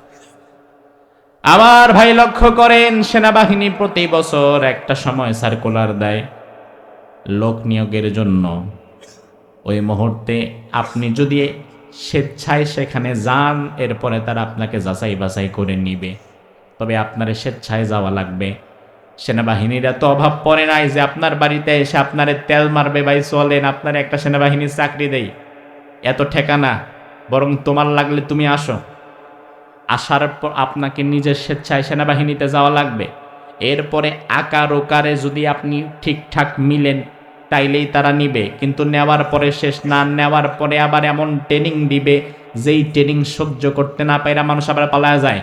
আমার ভাই লক্ষ্য করেন, সেনাবাহিনী প্রতি বছর একটা সময় সার্কুলার দেয় লোক নিয়োগের জন্য। ওই মুহূর্তে আপনি যদি স্বেচ্ছায় সেখানে যান, এরপরে তারা আপনাকে যাচাই বাছাই করে নিবে, তবে আপনার স্বেচ্ছায় যাওয়া লাগবে। সেনাবাহিনীর এত অভাব পড়ে নাই যে আপনার বাড়িতে এসে আপনারে তেল মারবে, ভাই চলেন আপনার একটা সেনাবাহিনীর চাকরি দেই, এত ঠেকানা। বরং তোমার লাগলে তুমি আসো, আসার পর আপনাকে নিজের স্বেচ্ছায় সেনাবাহিনীতে যাওয়া লাগবে। এরপরে আকার ওকারে যদি আপনি ঠিকঠাক মিলেন, তাইলেই তারা নিবে। কিন্তু নেওয়ার পরে শেষ না, নেওয়ার পরে আবার এমন ট্রেনিং দিবে যেই ট্রেনিং সহ্য করতে না পাইরা মানুষ আবার পালায়া যায়।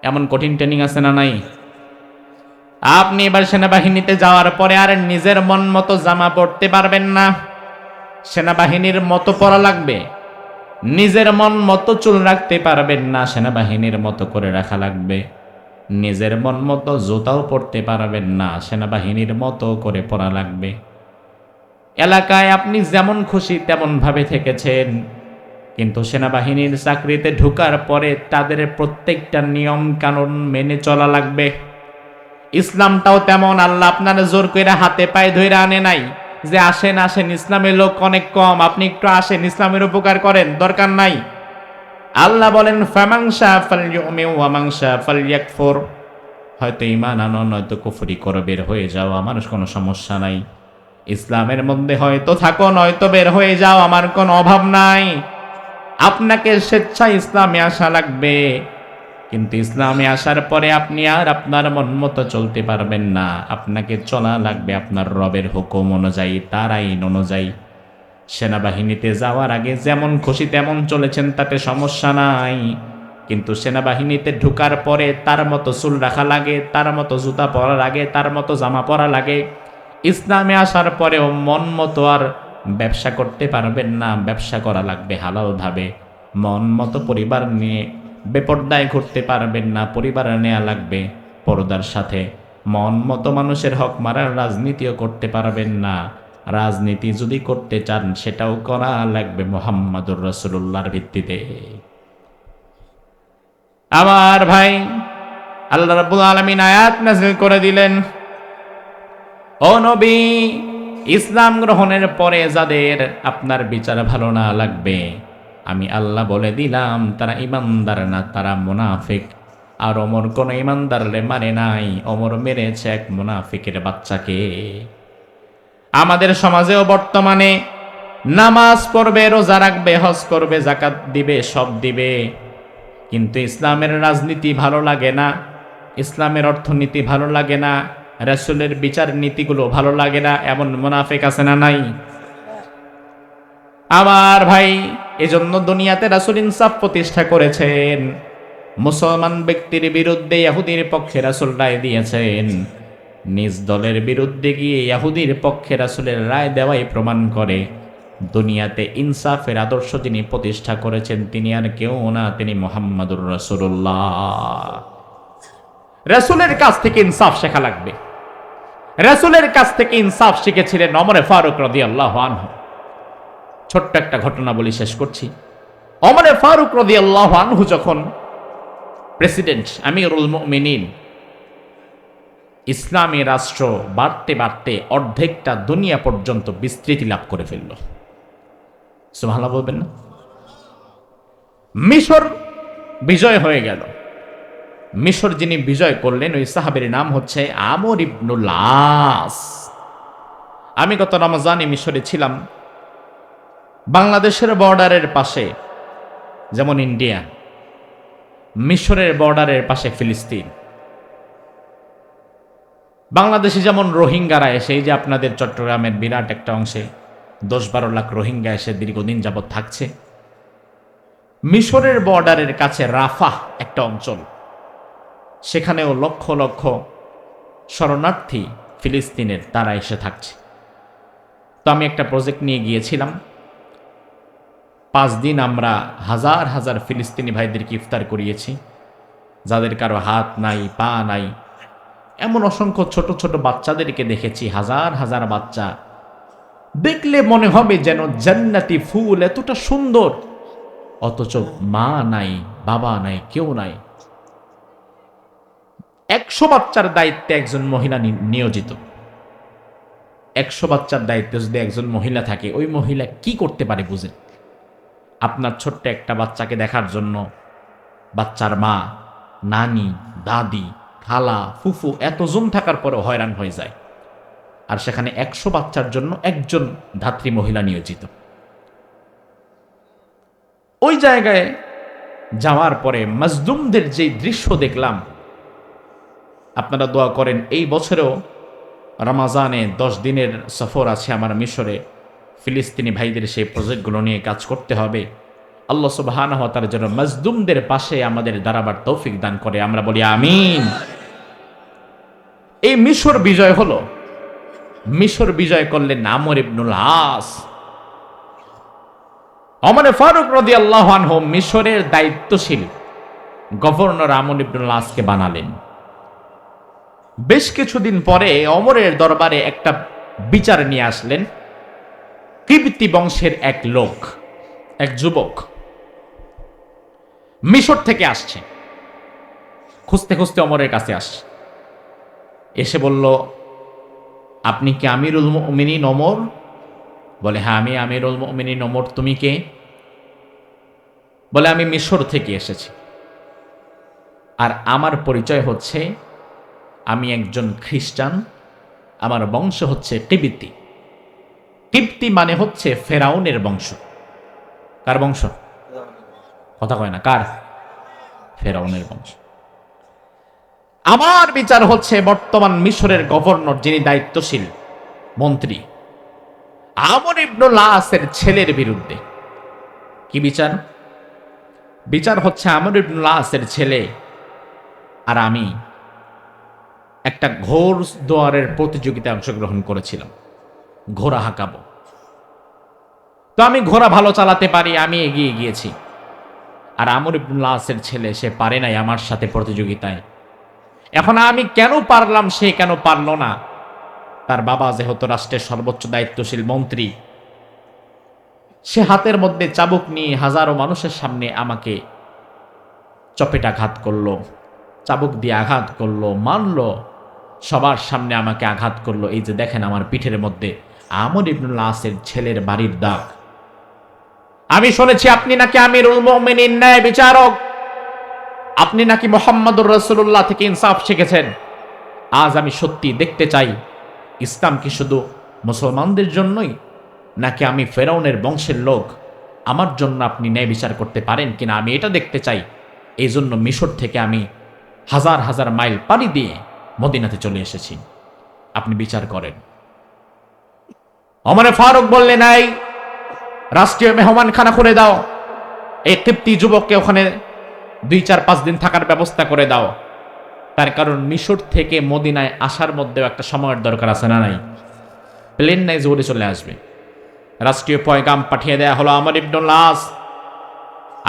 এমন কঠিন ট্রেনিং আছে না নাই? আপনি এবার সেনাবাহিনীতে যাওয়ার পরে আর নিজের মন মতো জামা পরতে পারবেন না, সেনাবাহিনীর মতো পরা লাগবে। নিজের মন মতো চুল রাখতে পারবেন না, সেনাবাহিনীর মতো করে রাখা লাগবে। নিজের মন মতো জুতাও পরতে পারবেন না, সেনাবাহিনীর মতো করে পরা লাগবে। এলাকায় আপনি যেমন খুশি তেমন ভাবে থেকেছেন, কিন্তু সেনাবাহিনীর চাকরিতে ঢোকার পরে তাদের প্রত্যেকটা নিয়ম কানুন মেনে চলা লাগবে। ইসলামটাও তেমন, আল্লাহ আপনারা জোর করে হাতে পায়ে ধরে আনে নাই যে আসেন আসেন, ইসলামের লোক অনেক কম, আপনি একটু আসেন ইসলামের উপকার করেন, দরকার নাই। আল্লাহ বলেন ফামাংশা ফালইউমিন ওয়া মাংশা ফালইয়াকফুর, হয়তো ঈমান আনো নয়তো কুফরি করে বের হয়ে যাও, আমার কোনো সমস্যা নাই। ইসলামের মধ্যে হয়তো থাকো নয়তো বের হয়ে যাও, আমার কোনো অভাব নাই। আপনাকে স্বেচ্ছায় ইসলামে আসা লাগবে, কিন্তু ইসলামে আসার পরে আপনি আর আপনার মন মতো চলতে পারবেন না। আপনাকে চলা লাগবে আপনার রবের হুকুম অনুযায়ী, তার আইন অনুযায়ী। সেনাবাহিনীতে যাওয়ার আগে যেমন খুশি তেমন চলেছেন, তাতে সমস্যা নাই, কিন্তু সেনাবাহিনীতে ঢুকার পরে তার মতো চুল রাখা লাগে, তার মতো জুতা পরা লাগে, তার মতো জামা পরা লাগে। ইসলামে আসার পরেও মন মতো আর ব্যবসা করতে পারবেন না, ব্যবসা করা লাগবে হালালভাবে। মন মতো পরিবার নিয়ে বেপরদায় ঘুরতে পারবেন না, পরিবার নেওয়া লাগবে পর্দার সাথে। মন মতো মানুষের হক মারার রাজনীতিও করতে পারবেন না। রাজনীতি যদি করতে চান সেটাও করা লাগবে মুহাম্মাদুর রাসূলুল্লাহর ভিত্তিতে। আমার ভাই, আল্লাহ রাব্বুল আলামিন আয়াত নাযিল করে দিলেন, ও নবী, ইসলাম গ্রহণের পরে যাদের আপনার বিচার ভালো না লাগবে, আমি আল্লাহ বলে দিলাম তারা ইমানদার না, তারা মুনাফিক। আর ওমর কোন ইমানদাররে মানে নাই, ওমর মেরেছে এক মুনাফিকের বাচ্চাকে। আমাদের সমাজেও বর্তমানে নামাজ পড়বে, রোজা রাখবে, হজ করবে, যাকাত দিবে, সব দিবে, কিন্তু ইসলামের রাজনীতি ভালো লাগে না, ইসলামের অর্থনীতি ভালো লাগে না, রাসূলের বিচার নীতিগুলো ভালো লাগে না, এমন মুনাফিক আছে না নাই? আমার ভাই, এজন্য দুনিয়াতে রাসূল ইনসাফ প্রতিষ্ঠা করেছেন। মুসলমান ব্যক্তির বিরুদ্ধে ইহুদির পক্ষে রাসূল রায় দিয়েছেন, নিজ দলের বিরুদ্ধে গিয়ে ইহুদির পক্ষে রাসূলের রায় দেওয়াই প্রমাণ করে দুনিয়াতে ইনসাফের আদর্শ যিনি প্রতিষ্ঠা করেছেন তিনি আর কেউ না, তিনি মুহাম্মাদুর রাসূলুল্লাহ। রাসূলের কাছ থেকে ইনসাফ শেখা লাগবে। রাসূলের কাছ থেকে ইনসাফ শিখেছিলেন ওমর ফারুক রাদিয়াল্লাহু আনহু। ছোট্ট একটা ঘটনা বলি, শেষ করছি। ওমর ফারুক রাদিয়াল্লাহু আনহু যখন প্রেসিডেন্ট, আমিরুল মুমিনিন, ইসলামী রাষ্ট্র বাড়তে বাড়তে অর্ধেকটা দুনিয়া পর্যন্ত বিস্তৃতি লাভ করে ফেলল। সুবহানাল্লাহ বলবেন না? মিশর বিজয় হয়ে গেল। মিশর যিনি বিজয় করলেন ওই সাহাবের নাম হচ্ছে আমর ইবনুল আস। আমি গত রমজানে মিশরে ছিলাম। বাংলাদেশের বর্ডারের পাশে যেমন ইন্ডিয়া, মিশরের বর্ডারের পাশে ফিলিস্তিন। বাংলাদেশে যেমন রোহিঙ্গারা এসে, এই যে আপনাদের চট্টগ্রামের বিরাট একটা অংশে 10-12 লাখ রোহিঙ্গা এসে দীর্ঘদিন যাবৎ থাকছে, মিশরের বর্ডারের কাছে রাফাহ একটা অঞ্চল, সেখানেও লক্ষ লক্ষ শরণার্থী ফিলিস্তিনের তারা এসে থাকছে। তো আমি একটা প্রজেক্ট নিয়ে গিয়েছিলাম। 5 দিন আমরা হাজার হাজার ফিলিস্তিনি ভাইদেরকে ইফতার করিয়েছি, যাদের কারো হাত নাই, পা নাই। এমন অসংখ্য ছোট ছোট বাচ্চাদেরকে দেখেছি, হাজার হাজার বাচ্চা, দেখলে মনে হবে যেন জান্নাতি ফুল, এতটা সুন্দর, অথচ মা নাই, বাবা নাই, কেউ নাই। 100 বাচ্চার দায়িত্বে একজন মহিলা নিয়োজিত। 100 বাচ্চার দায়িত্বে যদি একজন মহিলা থাকে, ওই মহিলা কি করতে পারে বুঝেন? আপনার ছোট্ট একটা বাচ্চাকে দেখার জন্য বাচ্চার মা, নানি, দাদি, খালা, ফুফু এতজন থাকার পরেও হয়রান হয়ে যায়। আর সেখানে 100 বাচ্চার জন্য একজন ধাত্রী মহিলা নিয়োজিত। ওই জায়গায় যাওয়ার পরে মাজলুমদের যে দৃশ্য দেখলাম, আপনারা দোয়া করেন, এই বছরেও রমাজানে 10 দিনের সফর আছে আমার মিশরে। ফিলিস্তিনি ভাইদের সেই প্রজেক্টগুলো নিয়ে কাজ করতে হবে। আল্লাহ সুবহানাহু ওয়া তাআলা যেন মাজলুমদের পাশে আমাদের দাঁড়াবার তৌফিক দান করে, আমরা বলি আমিন। এই মিশর বিজয় হলো, মিশর বিজয় করলেন আমর ইবনুল আস। ওমর ফারুক রাদিয়াল্লাহু আনহু মিশরের দায়িত্বশীল গভর্নর আমর ইবনুল আসকে বানালেন। বেশ কিছুদিন পরে ওমরের দরবারে একটা বিচার নিয়ে আসলেন কিবতি বংশের এক লোক, এক যুবক মিশর থেকে আসছে, খুঁজতে খুঁজতে ওমরের কাছে আসছে। এসে বলল, আপনি কি আমিরুল মুমিনিন ওমর? বলে, হ্যাঁ আমি আমিরুল মুমিনিন ওমর। তুমি কে? বলে, আমি মিশর থেকে এসেছি, আর আমার পরিচয় হচ্ছে আমি একজন খ্রিস্টান, আমার বংশ হচ্ছে কিবতি। কিবতি মানে হচ্ছে ফেরাউনের বংশ। কার বংশ? কথা কয় না, কার? ফেরাউনের বংশ। আমার বিচার হচ্ছে বর্তমান মিশরের গভর্নর, যিনি দায়িত্বশীল মন্ত্রী, আমর ইবনুল আসের ছেলের বিরুদ্ধে। কি বিচার? বিচার হচ্ছে আমর ইবনুল আসের ছেলে আর আমি একটা ঘোড় দৌড়ের প্রতিযোগিতায় অংশগ্রহণ করেছিলাম, ঘোড়া হাঁকাবো। তো আমি ঘোড়া ভালো চালাতে পারি, আমি এগিয়ে গিয়েছি, আর আমর ইবনুল আসের ছেলে সে পারে নাই আমার সাথে প্রতিযোগিতায়। এখন আমি কেন পারলাম, সে কেন পারল না? তার বাবা যেহেতু রাষ্ট্রের সর্বোচ্চ দায়িত্বশীল মন্ত্রী, সে হাতের মধ্যে চাবুক নিয়ে হাজারো মানুষের সামনে আমাকে চপেটাঘাত করলো, চাবুক দিয়ে আঘাত করলো, মারলো, সবার সামনে আমাকে আঘাত করলো। এই যে দেখেন আমার পিঠের মধ্যে আমর ইবনুল আসের ছেলের বাড়ির দাগ। আমি শুনেছি আপনি নাকি আমিরুল মুমিনিন, ন্যায় বিচারক, আপনি নাকি মুহাম্মদুর রাসূলুল্লাহ থেকে ইনসাফ শিখেছেন। আজ আমি সত্যি দেখতে চাই ইসলাম কি শুধু মুসলমানদের জন্যই, নাকি আমি ফেরাউনের বংশের লোক, আমার জন্য আপনি ন্যায় বিচার করতে পারেন কিনা, আমি এটা দেখতে চাই। এই জন্য মিশর থেকে আমি হাজার হাজার মাইল পাড়ি দিয়ে মদিনাতে চলে এসেছি, আপনি বিচার করেন। ওমর ফারুক বললেন, এই রাষ্ট্রীয় মেহমানখানা করে দাও, এই কিবতি যুবককে ওখানে 2-4-5 দিন থাকার ব্যবস্থা করে দাও। তার কারণ মিশর থেকে মদিনায় আসার মধ্যেও একটা সময়ের দরকার আছে না নাই? প্লেন নাই যে উড়ে চলে আসবে। রাষ্ট্রীয় পয়গাম পাঠিয়ে দেয়া হলো, আমর ইবনুল আস,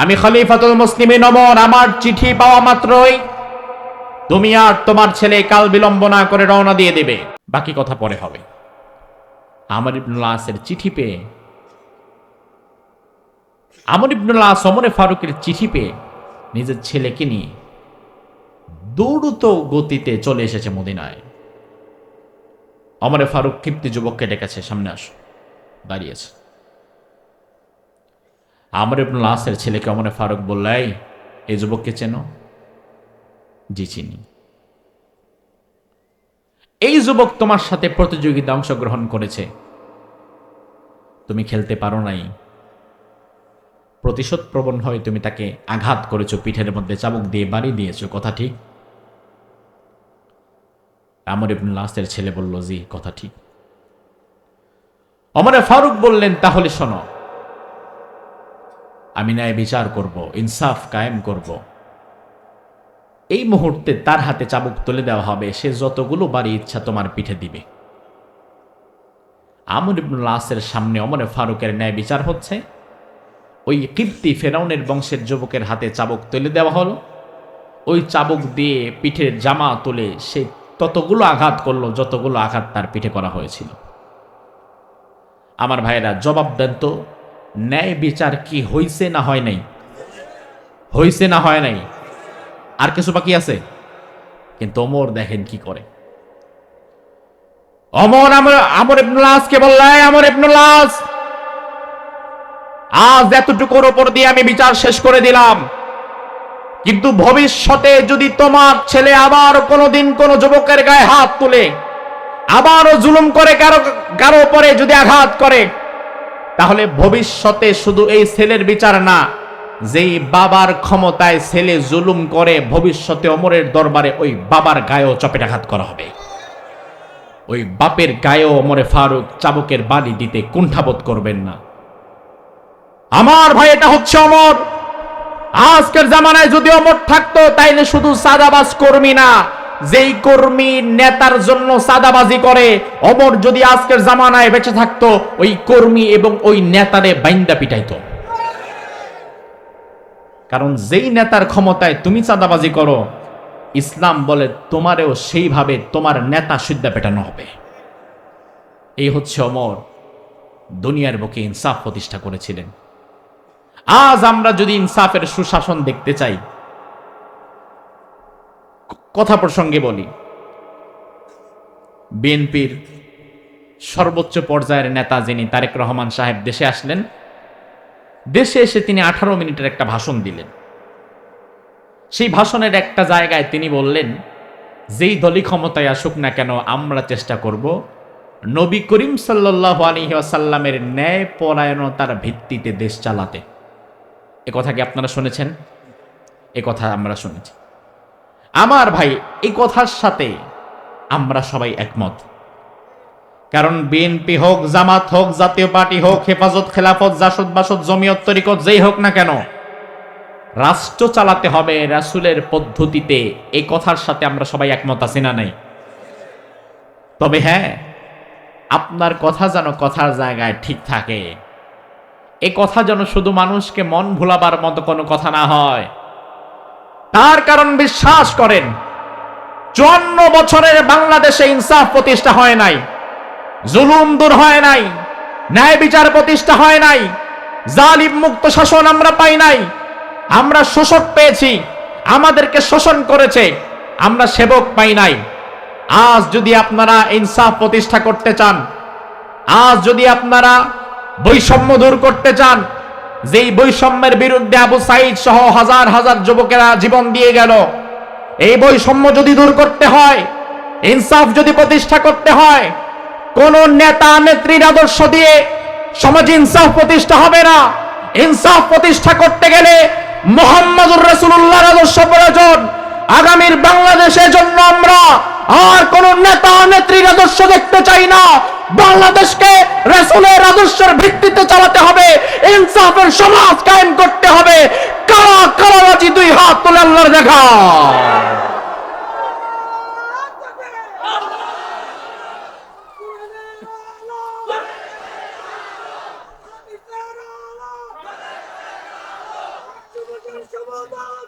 আমি খলিফাতুল মুসলিমিন ওমর, আমার চিঠি পাওয়া মাত্রই তুমি আর তোমার ছেলে কাল বিলম্ব না করে রওনা দিয়ে দেবে, বাকি কথা পরে হবে। আমর ইবনুল আসের চিঠি পেয়ে, আমর ইবনুল আস ওমর ফারুকের চিঠি পেয়ে নিজের ছেলেকে নিয়ে দ্রুত গতিতে চলে এসেছে মদিনায়। ওমর ফারুক কিবতি যুবককে ডেকেছে, সামনে আসো, দাঁড়িয়েছে। আমর ইবনুল আসের ছেলেকে ওমর ফারুক বলল, এই যুবককে চেনো? জি চিনি। এই যুবক তোমার সাথে প্রতিযোগিতা অংশগ্রহণ করেছে, তুমি খেলতে পারো নাই, প্রতিশোধ প্রবণ হয়ে তুমি তাকে আঘাত করেছো, পিঠের মধ্যে চাবুক দিয়ে বাড়ি দিয়েছো, কথা ঠিক? আমর ইবনুল আসের ছেলে বলল, জি কথা ঠিক। ওমর ফারুক বললেন, তাহলে শোনো, আমি ন্যায় বিচার করব, ইনসাফ কায়েম করব। এই মুহূর্তে তার হাতে চাবুক তুলে দেওয়া হবে, সে যতগুলো বাড়ি ইচ্ছা তোমার পিঠে দিবে। আমর ইবনুল আসের সামনে ওমর ফারুকের ন্যায় বিচার হচ্ছে। ওই কিবতি ফেরাউনের বংশের যুবকের হাতে চাবুক তুলে দেওয়া হলো, ওই চাবুক দিয়ে পিঠের জামা তুলে সে ততগুলো আঘাত করলো যতগুলো আঘাত তার পিঠে করা হয়েছিল। আমার ভাইরা, জবাব দেন তো, ন্যায় বিচার কি হইছে না হয় নাই? হইছে না হয় নাই? আর কিছু বাকি আছে? কিন্তু ওমর দেখেন কি করে। ওমর আমর ইবনুল আসকে বলল, আমর ইবনুল আস, আজ এতটুকুর উপর দিয়ে আমি বিচার শেষ করে দিলাম, কিন্তু ভবিষ্যতে যদি তোমার ছেলে আবার কোনোদিন কোন যুবকের গায়ে হাত তুলে আবারও জুলুম করে কারো উপরে যদি আঘাত করে, তাহলে ভবিষ্যতে শুধু এই ছেলের বিচার না, যেই বাবার ক্ষমতায় ছেলে জুলুম করে, ভবিষ্যতে ওমরের দরবারে ওই বাবার গায়েও চপেটাঘাত করা হবে। ওই বাপের গায়েও ওমর ফারুক চাবুকের বাড়ি দিতে কুণ্ঠাবোধ করবেন না। আমার ভাই, এটা হচ্ছে অমর। আজকের জামানায় যদি অমর থাকতো তাইলে শুধু সাদাবাজ কর্মী না, যেই কর্মী নেতার জন্য সাদাবাজি করে, অমর যদি আজকের জামানায় বেঁচে থাকতো ওই কর্মী এবং ওই নেতারে বাইন্দা পিটাইতো। কারণ যেই নেতার ক্ষমতায় তুমি চাঁদাবাজি করো, ইসলাম বলে তোমারেও সেইভাবে তোমার নেতা সিদ্ধা পেটানো হবে। এই হচ্ছে অমর, দুনিয়ার বুকে ইনসাফ প্রতিষ্ঠা করেছিলেন। আজ আমরা যদি ইনসাফের সুশাসন দেখতে চাই, কথা প্রসঙ্গে বলি, বিএনপির সর্বোচ্চ পর্যায়ের নেতা যিনি তারেক রহমান সাহেব দেশে আসলেন। দেশে এসে তিনি 18 মিনিটের একটা ভাষণ দিলেন। সেই ভাষণের একটা জায়গায় তিনি বললেন, যেই দলই ক্ষমতায় আসুক না কেন আমরা চেষ্টা করব নবী করিম সাল্লাল্লাহু আলাইহি ওয়াসাল্লামের ন্যায় পরায়ণতার ভিত্তিতে দেশ চালাতে। এ কথা কি আপনারা শুনেছেন? এ কথা আমরা শুনেছি। আমার ভাই, এই কথার সাথে আমরা সবাই একমত। কারণ বিএনপি হোক, জামাত হোক, জাতীয় পার্টি হোক, হেফাজত, খেলাফত, জাসদ, বাসদ, জমিয়ত, তরিকত, যেই হোক না কেন, রাষ্ট্র চালাতে হবে রাসূলের পদ্ধতিতে। এই কথার সাথে আমরা সবাই একমত আছি না নাই? তবে হ্যাঁ, আপনার কথা যেন কথার জায়গায় ঠিক থাকে। এ কথা যেন শুধু মানুষকে মন ভোলাবার মতো কোনো কথা না হয়। তার কারণ বিশ্বাস করেন, 54 বছরের বাংলাদেশে ইনসাফ প্রতিষ্ঠা হয় নাই, জুলুম দূর হয় নাই, ন্যায় বিচার প্রতিষ্ঠা হয় নাই, জালিম মুক্ত শাসন আমরা পাই নাই। আমরা শোষক পেয়েছি, আমাদেরকে শোষণ করেছে, আমরা সেবক পাই নাই। আজ যদি আপনারা ইনসাফ প্রতিষ্ঠা করতে চান, আজ যদি আপনারা বৈষম্য দূর করতে চান, যেই বৈষম্যের বিরুদ্ধে আবু সাইদ সহ হাজার হাজার যুবকেরা জীবন দিয়ে গেল, এই বৈষম্য যদি দূর করতে হয়, ইনসাফ যদি প্রতিষ্ঠা করতে হয়, কোন নেতা নেত্রীর আদর্শ দিয়ে সমাজে ইনসাফ প্রতিষ্ঠা হবে না। ইনসাফ প্রতিষ্ঠা করতে গেলে মুহাম্মদুর রাসূলুল্লাহর আদর্শ প্রয়োজন। আগামীর বাংলাদেশের জন্য আমরা আর কোন নেতা নেত্রীর আদর্শ দেখতে চাই না। বাংলাদেশকে রাসূলের আদর্শের ভিত্তিতে চালাতে হবে, ইনসাফের সমাজ কায়েম করতে হবে। কারা কারাবাজি দুই হাত তুলে আল্লাহর দেখা। সমাধান